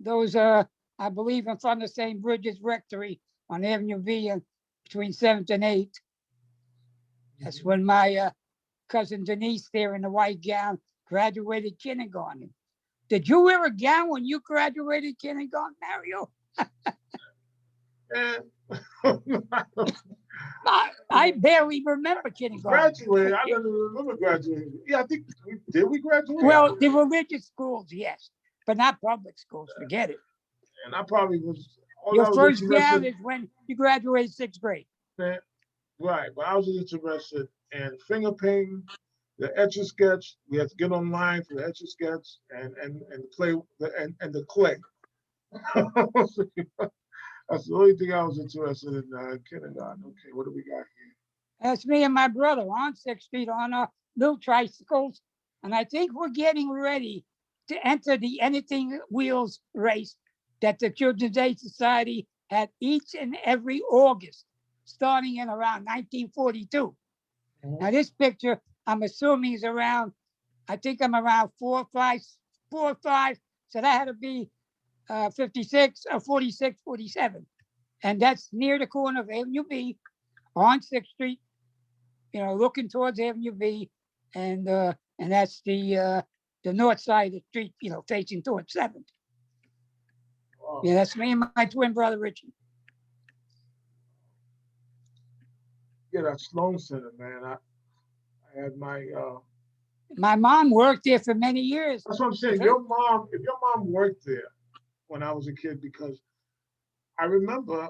Those are, I believe, in front of St. Bridget's Rectory on Avenue V between 7th and 8th. That's when my cousin Denise there in the white gown graduated kindergarten. Did you wear a gown when you graduated kindergarten, Mario? I barely remember kindergarten. Graduate, I don't even remember graduating. Yeah, I think we graduate? Well, the religious schools, yes, but not public schools. Forget it. And I probably was, all Your I was first gown interested is when you graduate 6th grade. in, right, but I was interested in finger painting, the etch a sketch. We had to get online for the etch a sketch and play and the clay. That's the only thing I was interested in kindergarten. Okay, what do we got here? That's me and my brother on 6th Street on little tricycles. And I think we're getting ready to enter the anything wheels race that the Children's Aid Society had each and every August, starting in around 1942. Now, this picture, I'm assuming is around, I think I'm around 4 or 5. So that had to be 56 or 46, 47. And that's near the corner of Avenue B on 6th Street, looking towards Avenue B. And that's the north side of the street, facing towards 7th. Oh, Yeah, that's me and my twin brother, Richie. yeah, that's Sloan Center, man. I had My mom worked there for many years. that's what I'm saying. If your mom worked there when I was a kid, because I remember,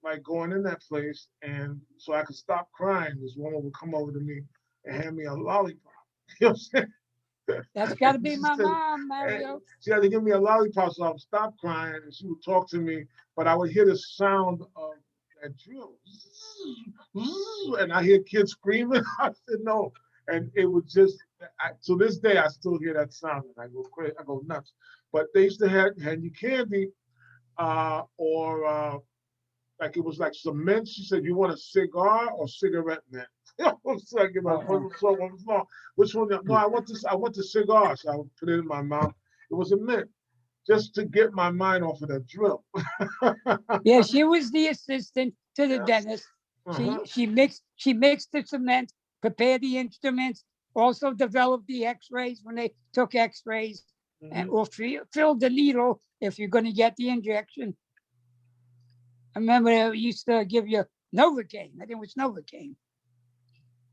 like going in that place, and so I could stop crying, this woman would come over to me and hand me a lollipop. You know what I'm saying? That's got to be She my said- mom, Mario. She had to give me a lollipop so I would stop crying, and she would talk to me, but I would hear the sound of that drill, and I hear kids screaming. I said no, and it would just. To this day, I still hear that sound, and I go crazy. I go nuts. But they used to hand you candy, or like it was like cement. She said, "You want a cigar or cigarette, man?" I was like, one was long. Which one? No, I want this. I want the cigar. So I would put it in my mouth. It was a mint, just to get my mind off of that drill. Yeah, she was the assistant to the Yes. dentist. Uh-huh. She mixed the cement, prepared the instruments, also developed the X-rays when they took X-rays, and or filled the needle if you're going to get the injection. I remember they used to give you Novocaine. I think it was Novocaine.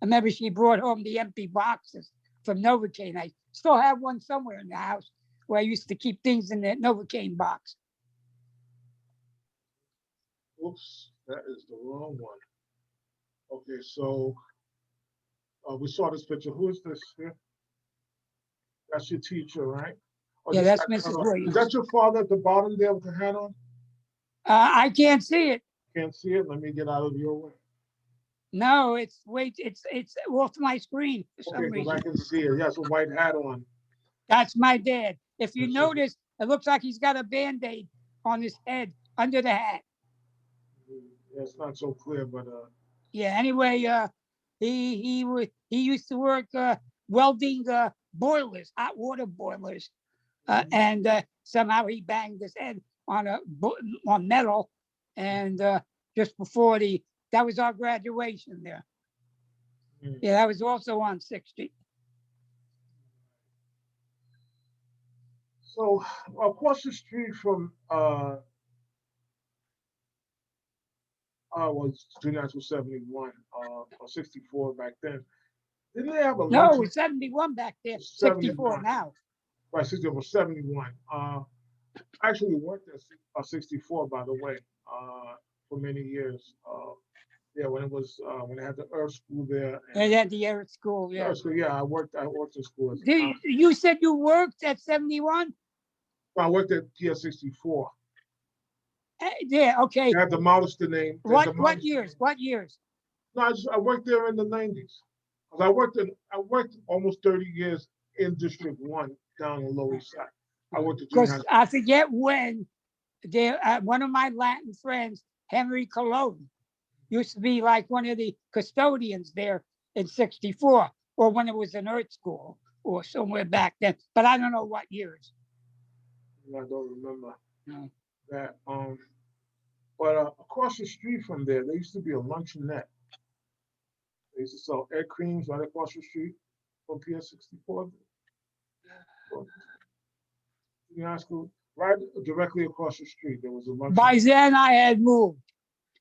I remember she brought home the empty boxes from Novocaine. I still have one somewhere in the house where I used to keep things in the Novocaine box. Oops, that is the wrong one. Okay, so we saw this picture. Who is this here? That's your teacher, right? Or Yeah, this- that's Mrs. Williams. Is that your father at the bottom there with the hat on? I can't see it. Can't see it. Let me get out of your way. No, it's off my screen for some Okay, because I reason. can see it. He has a white hat on. That's my dad. If you Yes, notice, it looks like he's got a Band-Aid on his head under the hat. Yeah, it's not so clear, but Yeah. Anyway, he used to work welding boilers, hot water boilers, and somehow he banged his head on on metal, and just before that was our graduation there. Yeah, that was also on 6th Street. so across the street from was Junior High School 71 or 64 back then. Didn't they have a No, lunch? it was 71 back there, 64 71. now. Right, 64, 71. I actually worked at 64, by the way, for many years. Yeah, when it was when they had the Earth School there. They had the Earth School, yeah. Earth School, yeah, I worked in school. You said you worked at 71? I worked at PS 64. Yeah, okay. They had demolished the name. What years? What years? No, I worked there in the 90s. Because I worked almost 30 years in District 1 down on the Lower East Side. I worked at junior high Because school. I forget when one of my Latin friends, Henry Cologne, used to be like one of the custodians there in 64, or when it was an Earth School or somewhere back then. But I don't know what years. I don't remember No. that. But across the street from there used to be a luncheonette. They used to sell egg creams right across the street from PS 64. Junior high school, right directly across the street, there was a luncheonette. By then I had moved.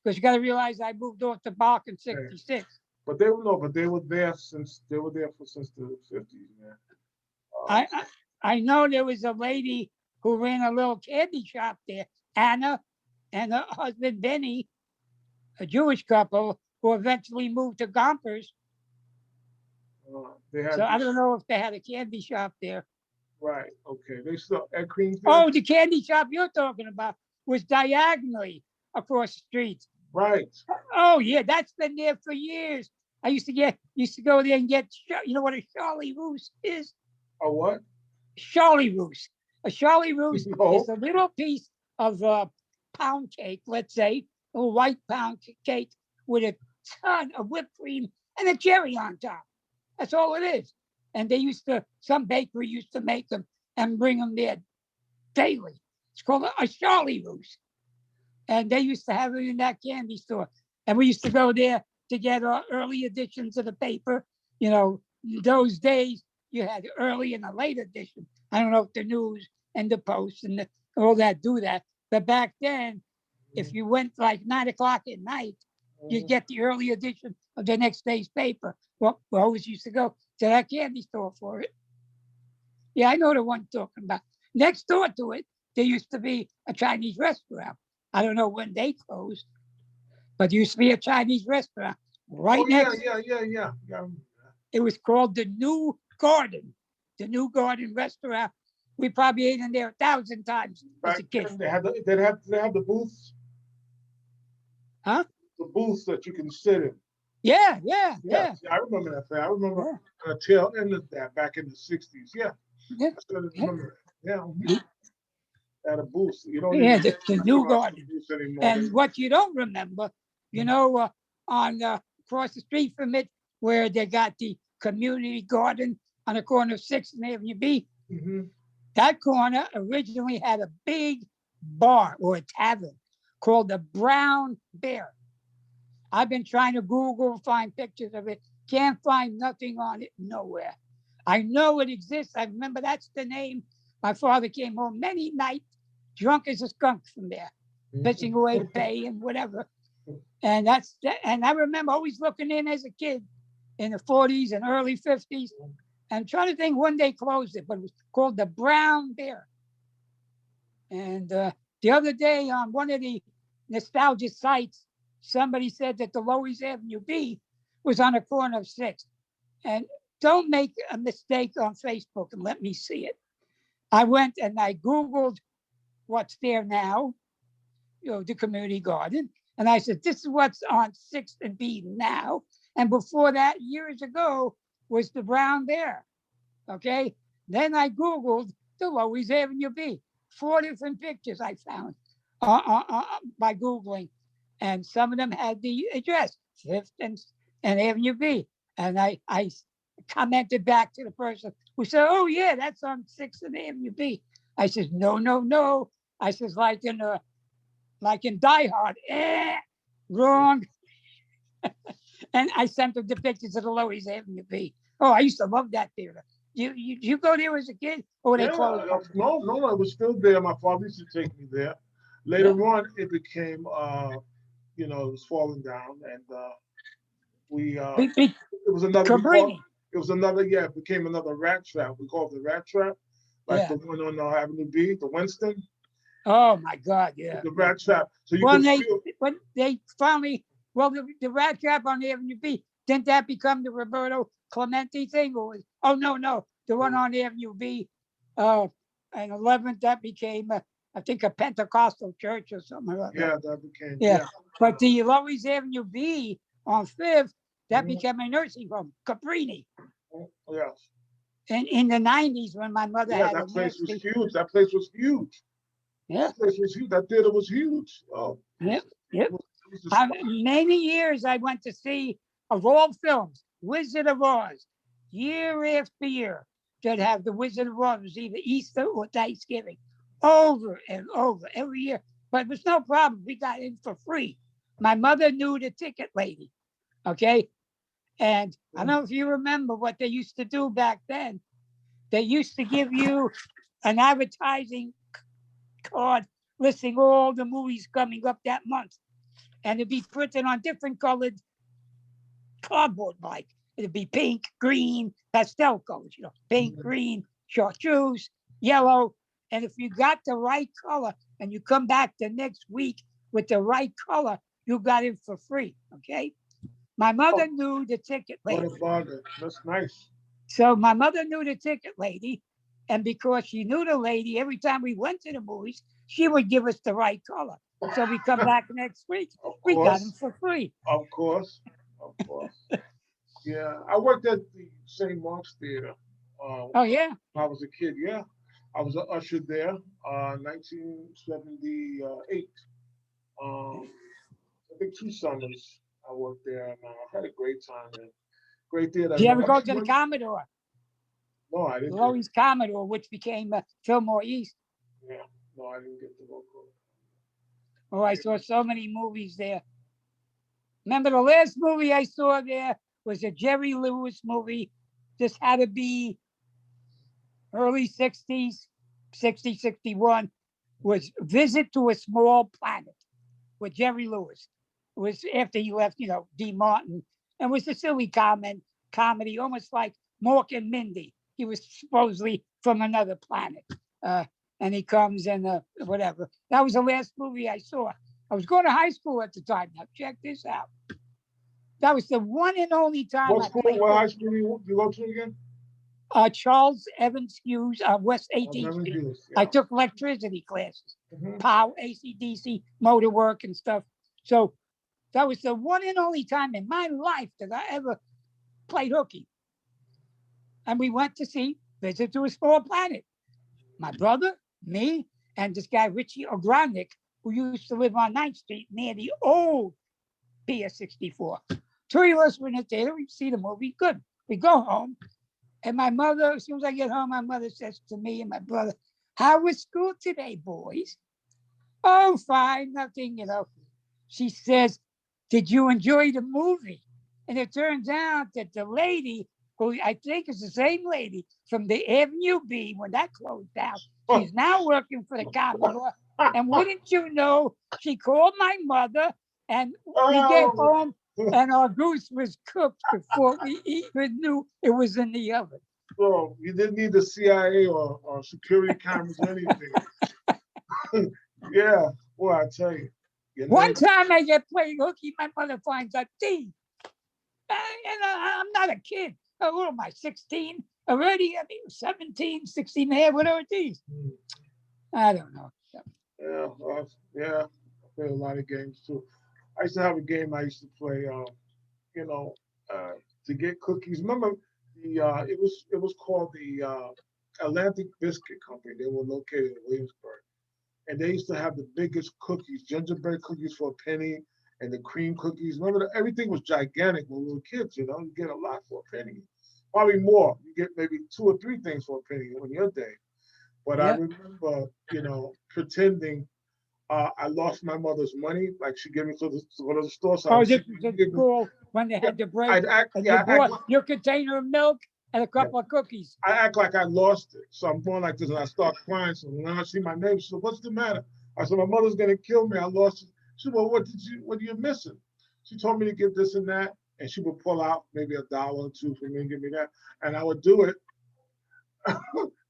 because you got to realize I moved off the Bach in '66. But they were no, but they were there since since the 50s, man. I, I I know there was a lady who ran a little candy shop there, Anna, and her husband Benny, a Jewish couple who eventually moved to Gompers. They had So I don't know if they had a candy shop there. right. Okay, they still at Queensville. Oh, the candy shop you're talking about was diagonally across the street. Right. Oh yeah, that's been there for years. I used to go there and get, you know what a Charlie Roos is? A what? Charlie Roos. A Charlie Roos No. is a little piece of pound cake, let's say, a white pound cake with a ton of whipped cream and a cherry on top. That's all it is. And some bakery used to make them and bring them there daily. It's called a Charlie Roos. And they used to have it in that candy store. And we used to go there to get our early editions of the paper. You know, those days you had early and a late edition. I don't know if the news and the Post and all that do that. But back then, if you went like 9 o'clock at night, you'd get the early edition of the next day's paper. Well, we always used to go to that candy store for it. Yeah, I know the one you're talking about. Next door to it, there used to be a Chinese restaurant. I don't know when they closed, but there used to be a Chinese restaurant right next. Yeah. It was called the New Garden, restaurant. We probably ate in there 1,000 times as a kid. They had the booths. Huh? The booths that you can sit in. Yeah. I remember that thing. I remember the tail end of that back in the 60s. Yeah. I remember that. Yeah. At a booth. You don't the New Garden. And what you don't remember, on across the street from it, where they got the community garden on the corner of 6th and Avenue B, that corner originally had a big bar or a tavern called the Brown Bear. I've been trying to Google, find pictures of it. Can't find nothing on it nowhere. I know it exists. I remember that's the name. My father came home many nights, drunk as a skunk from there, pitching away pay and whatever. And I remember always looking in as a kid in the 40s and early 50s. And trying to think when they closed it, but it was called the Brown Bear. And the other day on one of the nostalgia sites, somebody said that the Lower Avenue B was on the corner of 6th. And don't make a mistake on Facebook and let me see it. I went and I Googled what's there now, the community garden. And I said, this is what's on 6th and B now. And before that, years ago, was the Brown Bear. Okay. Then I Googled the Lower Avenue B. 4 different pictures I found by Googling. And some of them had the address, 5th and Avenue B. And I commented back to the person who said, oh, yeah, that's on 6th and Avenue B. I said, no. I says, like in Die Hard, wrong. And I sent them the pictures of the Lower Avenue B. Oh, I used to love that theater. You go there as a kid, or were they closed? No, it was still there. My father used to take me there. Later on, it became, it was falling down, and it was another. It was another. Yeah, it became another rat trap. We called it the rat trap, like the one on Avenue B, the Winston. Oh my God! Yeah, the rat trap. So when they finally, the rat trap on the Avenue B, didn't that become the Roberto Clemente thing? Or no, the one on the Avenue B, and 11th, that became I think a Pentecostal church or something like that. Yeah, that became. Yeah. But the Lower Avenue B on 5th, that became a nursing home, Caprini. Yes. And in the 90s, when my mother had that place was huge. That place was huge. Yeah. That place was huge. That theater was huge. Oh. Yep. Many years I went to see, of all films, Wizard of Oz, year after year, that have the Wizard of Oz, was either Easter or Thanksgiving, over and over every year. But it was no problem. We got in for free. My mother knew the ticket lady. Okay. And I don't know if you remember what they used to do back then. They used to give you an advertising card listing all the movies coming up that month. and it'd be printed on different colored cardboard, like it'd be pink, green, pastel colors, pink, green, chartreuse, yellow. And if you got the right color and you come back the next week with the right color, you got it for free. Okay. My mother knew the ticket What lady. a bargain. That's nice. So my mother knew the ticket lady. And because she knew the lady, every time we went to the movies, she would give us the right color. So we come back next week, Of we got them course. for free. Of course. Of course. Yeah. I worked at the St. Mark's Theater Oh, yeah. when I was a kid. Yeah. I was an usher there, 1978. I think 2 summers I worked there, and I had a great time. And great theater. Did you ever I go actually to the went, Commodore? no, I didn't. Loews Commodore, which became Fillmore East. Yeah, no, I didn't get to go. Oh, I saw so many movies there. Remember the last movie I saw there was a Jerry Lewis movie. This had to be early 60s, 60, 61, was Visit to a Small Planet with Jerry Lewis. It was after he left, D. Martin. And it was a silly comedy, almost like Mork and Mindy. He was supposedly from another planet. And he comes and whatever. That was the last movie I saw. I was going to high school at the time. Now, check this out. That was the one and only time What I school? played. What high school you go to again? Charles Evans Hughes on West 18th Street. Yeah. I took electricity classes, Mhm. power, AC/DC, motor work and stuff. So that was the one and only time in my life that I ever played hooky. And we went to see Visit to a Small Planet. My brother, me, and this guy, Richie Ogranick, who used to live on 9th Street near the old PS 64. Three of us were in the theater. We see the movie. Good. We go home. And my mother, as soon as I get home, my mother says to me and my brother, "How was school today, boys?" "Oh, fine, nothing, She says, "Did you enjoy the movie?" And it turns out that the lady, who I think is the same lady from the Avenue B when that closed down, she's now working for the Commodore. And wouldn't you know, she called my mother and we get home and our goose was cooked before we even knew it was in the oven. So you didn't need the CIA or security cameras or anything. Yeah, boy, I tell you. One time I get playing hooky, my mother finds a thief. And I'm not a kid. What am I, 16 already? I mean, 17, 16 and a half, whatever it is. I don't know. Yeah, I played a lot of games too. I used to have a game I used to play, to get cookies. Remember it was called the Atlantic Biscuit Company. They were located in Williamsburg. And they used to have the biggest cookies, gingerbread cookies for a penny, and the cream cookies. Remember, everything was gigantic when we were kids. You get a lot for a penny, probably more. You get maybe 2 or 3 things for a penny in your day. But I remember, pretending I lost my mother's money, like she gave me to go to the store. So this was at school when they had the break. I'd act, and you bought your container of milk and a couple of cookies. I act like I lost it. So I'm going like this and I start crying. So when I see my name, she said, "What's the matter?" I said, "My mother's gonna kill me. I lost it." She said, "Well, what are you missing?" She told me to get this and that. And she would pull out maybe $1 or 2 for me and give me that. And I would do it.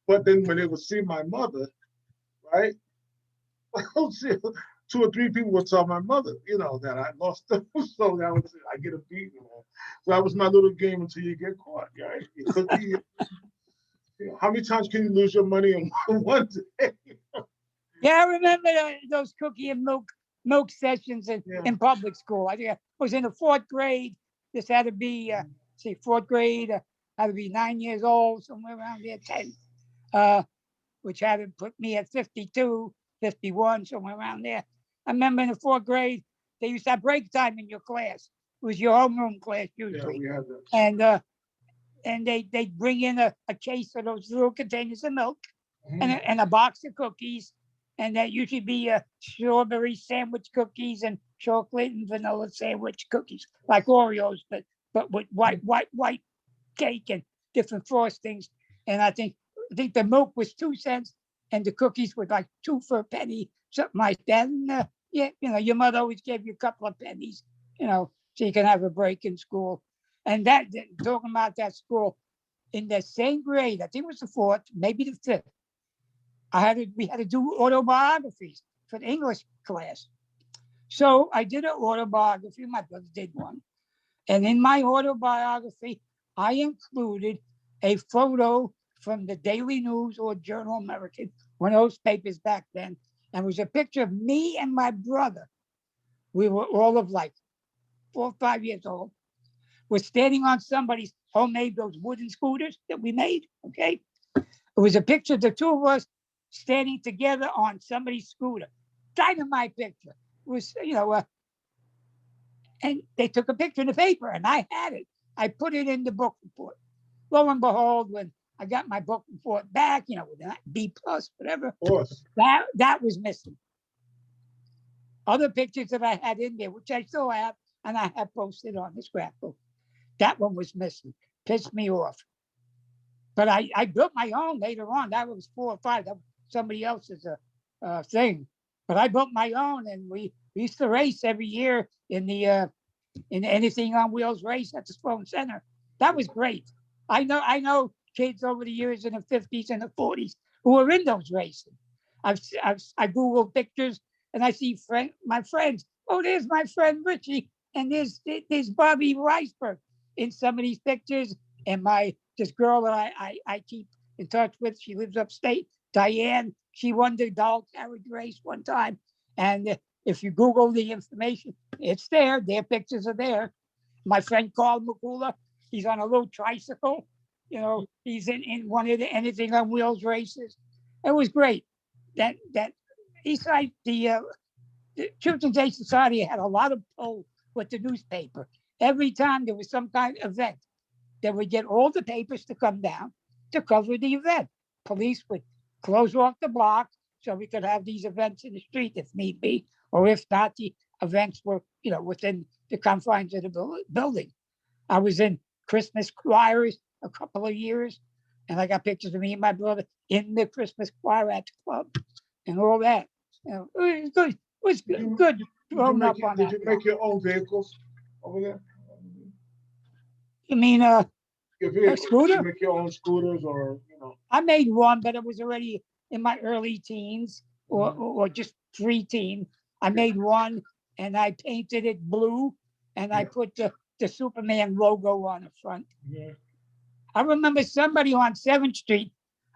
But then when they would see my mother, right? 2 or 3 people would tell my mother, that I lost them. So that was it. I get a beating. So that was my little game until you get caught, right? How many times can you lose your money in one day? Yeah, I remember those cookie and milk sessions in public school. I think I was in the 4th grade. This had to be, 4th grade, had to be 9 years old, somewhere around there, 10, which had to put me at 52, 51, somewhere around there. I remember in the 4th grade, they used to have break time in your class. It was your homeroom class usually. Yeah, we had that. And they'd bring in a case of those little containers of milk and a box of cookies. And that usually be strawberry sandwich cookies and chocolate and vanilla sandwich cookies, like Oreos, but with white cake and different frostings. And I think the milk was 2 cents and the cookies were like 2 for a penny, something like that. And yeah, your mother always gave you a couple of pennies, so you can have a break in school. And talking about that school, in the same grade, I think it was the fourth, maybe the fifth, we had to do autobiographies for the English class. So I did an autobiography. My brother did one. And in my autobiography, I included a photo from the Daily News or Journal American, one of those papers back then. And it was a picture of me and my brother. We were all of like 4 or 5 years old. We're standing on somebody's homemade, those wooden scooters that we made. Okay. It was a picture of the two of us standing together on somebody's scooter. Dynamite picture. It was, and they took a picture in the paper and I had it. I put it in the book report. Lo and behold, when I got my book report back, with that B plus, whatever, Of course. that was missing. Other pictures that I had in there, which I still have, and I have posted on the scrapbook, that one was missing. Pissed me off. But I built my own later on. That was 4 or 5. That was somebody else's thing. But I built my own, and we used to race every year in the anything on wheels race at the Sloan Center. That was great. I know kids over the years in the 50s and the 40s who were in those races. I Googled pictures and I see my friends. Oh, there's my friend Richie, and there's Bobby Weisberg in some of these pictures. And this girl that I keep in touch with, she lives upstate, Diane. She won the doll carriage race one time, and if you Google the information, it's there. Their pictures are there. My friend Carl McCullough, he's on a little tricycle. He's in one of the anything on wheels races. It was great. That Eastside, the Children's Aid Society had a lot of pull with the newspaper. Every time there was some kind of event, they would get all the papers to come down to cover the event. Police would close off the block so we could have these events in the street if need be, or if not, the events were, within the confines of the building. I was in Christmas choirs a couple of years, and I got pictures of me and my brother in the Christmas choir at the club and all that. It was good. It was good growing up on that. Did you make your own vehicles over there? You mean Your vehicles, scooter? did you make your own scooters or, I made one, but it was already in my early teens or just preteen. I made one and I painted it blue and I put the Superman logo on the front. Yeah. I remember somebody on 7th Street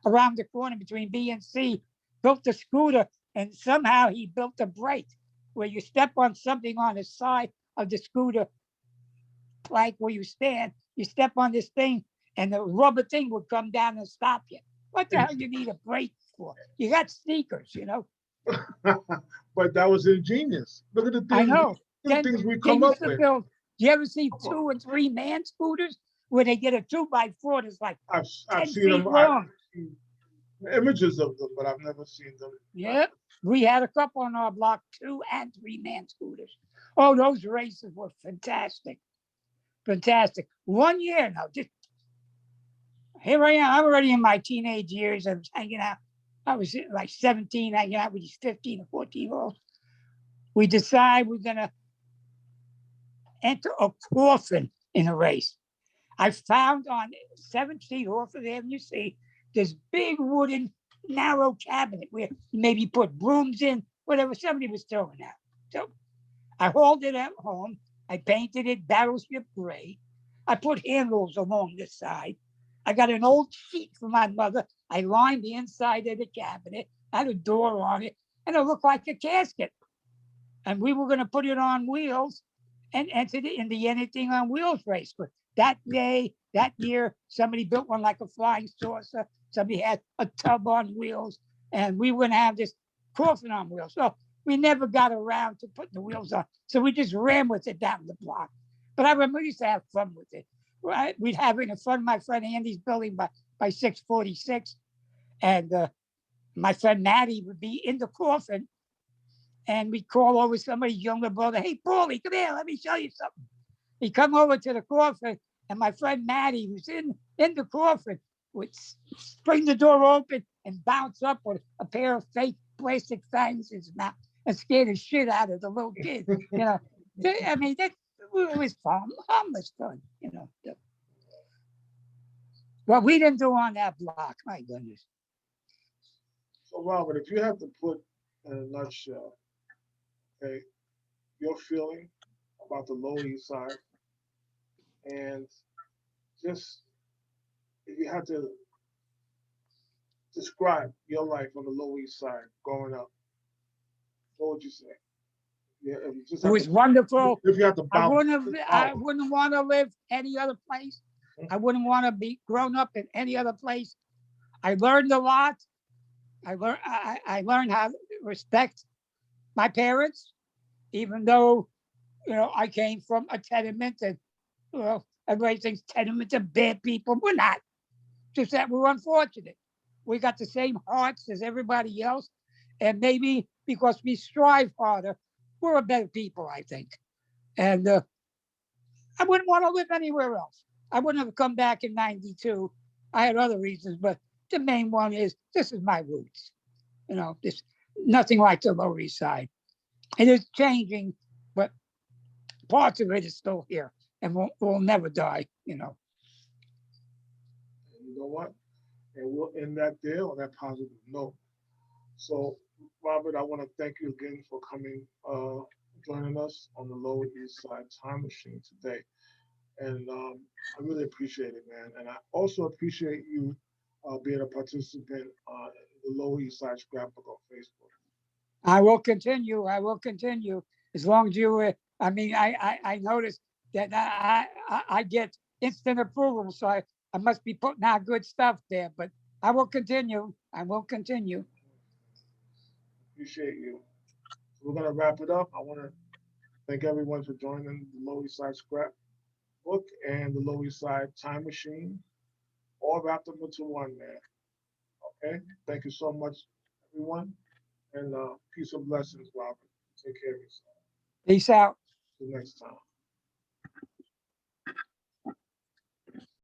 around the corner between B and C built a scooter, and somehow he built a brake where you step on something on the side of the scooter plank where you stand, you step on this thing and the rubber thing would come down and stop you. What the hell you need a brake for? You got sneakers, But that was ingenious. Look at the things. I know. Look at the things we They come used up to with. build. Do you ever see 2 and 3 man scooters where they get a 2x4 that's like I've 10 seen feet them. long? I've seen images of them, but I've never seen them. Yep. We had a couple on our block, 2 and 3 man scooters. Oh, those races were fantastic. Fantastic. One year now, just here I am. I'm already in my teenage years. I was hanging out. I was like 17, hanging out with these 15 or 14-year-olds. We decide we're going to enter a coffin in a race. I found on 7th Street off of Avenue C this big wooden narrow cabinet where you maybe put brooms in, whatever somebody was throwing out. So I hauled it at home. I painted it battleship gray. I put handles along the side. I got an old sheet from my mother. I lined the inside of the cabinet, had a door on it, and it looked like a casket. And we were going to put it on wheels and enter it in the anything on wheels race. But that year, somebody built one like a flying saucer. Somebody had a tub on wheels, and we were going to have this coffin on wheels. So we never got around to putting the wheels on. So we just ran with it down the block. But I remember we used to have fun with it. Right? We'd have it in front of my friend Andy's building by 646. And my friend Maddie would be in the coffin. And we'd call over somebody's younger brother, hey, Paulie, come here, let me show you something. He'd come over to the coffin, and my friend Maddie, who's in the coffin, would spring the door open and bounce up with a pair of fake plastic fangs in his mouth and scare the shit out of the little kid. You know, I mean, that it was harmless fun. You know, what we didn't do on that block, my goodness. So Robert, if you have to put in a nutshell, okay, your feeling about the Lower East Side, and just if you had to describe your life on the Lower East Side growing up, what would you say? Yeah, if you just It have was to, wonderful. if you have to I bounce, wouldn't want to live any other place. I wouldn't want to be grown up in any other place. I learned a lot. I learned how to respect my parents, even though, you know, I came from a tenement and, you know, everybody thinks tenements are bad people. We're not. Just that we're unfortunate. We got the same hearts as everybody else. And maybe because we strive harder, we're a better people, I think. And I wouldn't want to live anywhere else. I wouldn't have come back in 92. I had other reasons, but the main one is this is my roots. You know, this nothing like the Lower East Side. It is changing, but parts of it is still here and will never die, you know. you know what? And we'll end that there on that positive note. So, Robert, I want to thank you again for coming, joining us on the Lower East Side Time Machine today. And I really appreciate it, man. And I also appreciate you being a participant in the Lower East Side Scrapbook on Facebook. I will continue. I will continue as long as you. I mean, I noticed that I get instant approval, so I must be putting out good stuff there. But I will continue. I will continue. Appreciate you. So we're gonna wrap it up. I want to thank everyone for joining the Lower East Side Scrapbook and the Lower East Side Time Machine, all wrapped up into one, man. Okay. Thank you so much, everyone, and peace and blessings, Robert. Take care of yourself. Peace out. Till next time.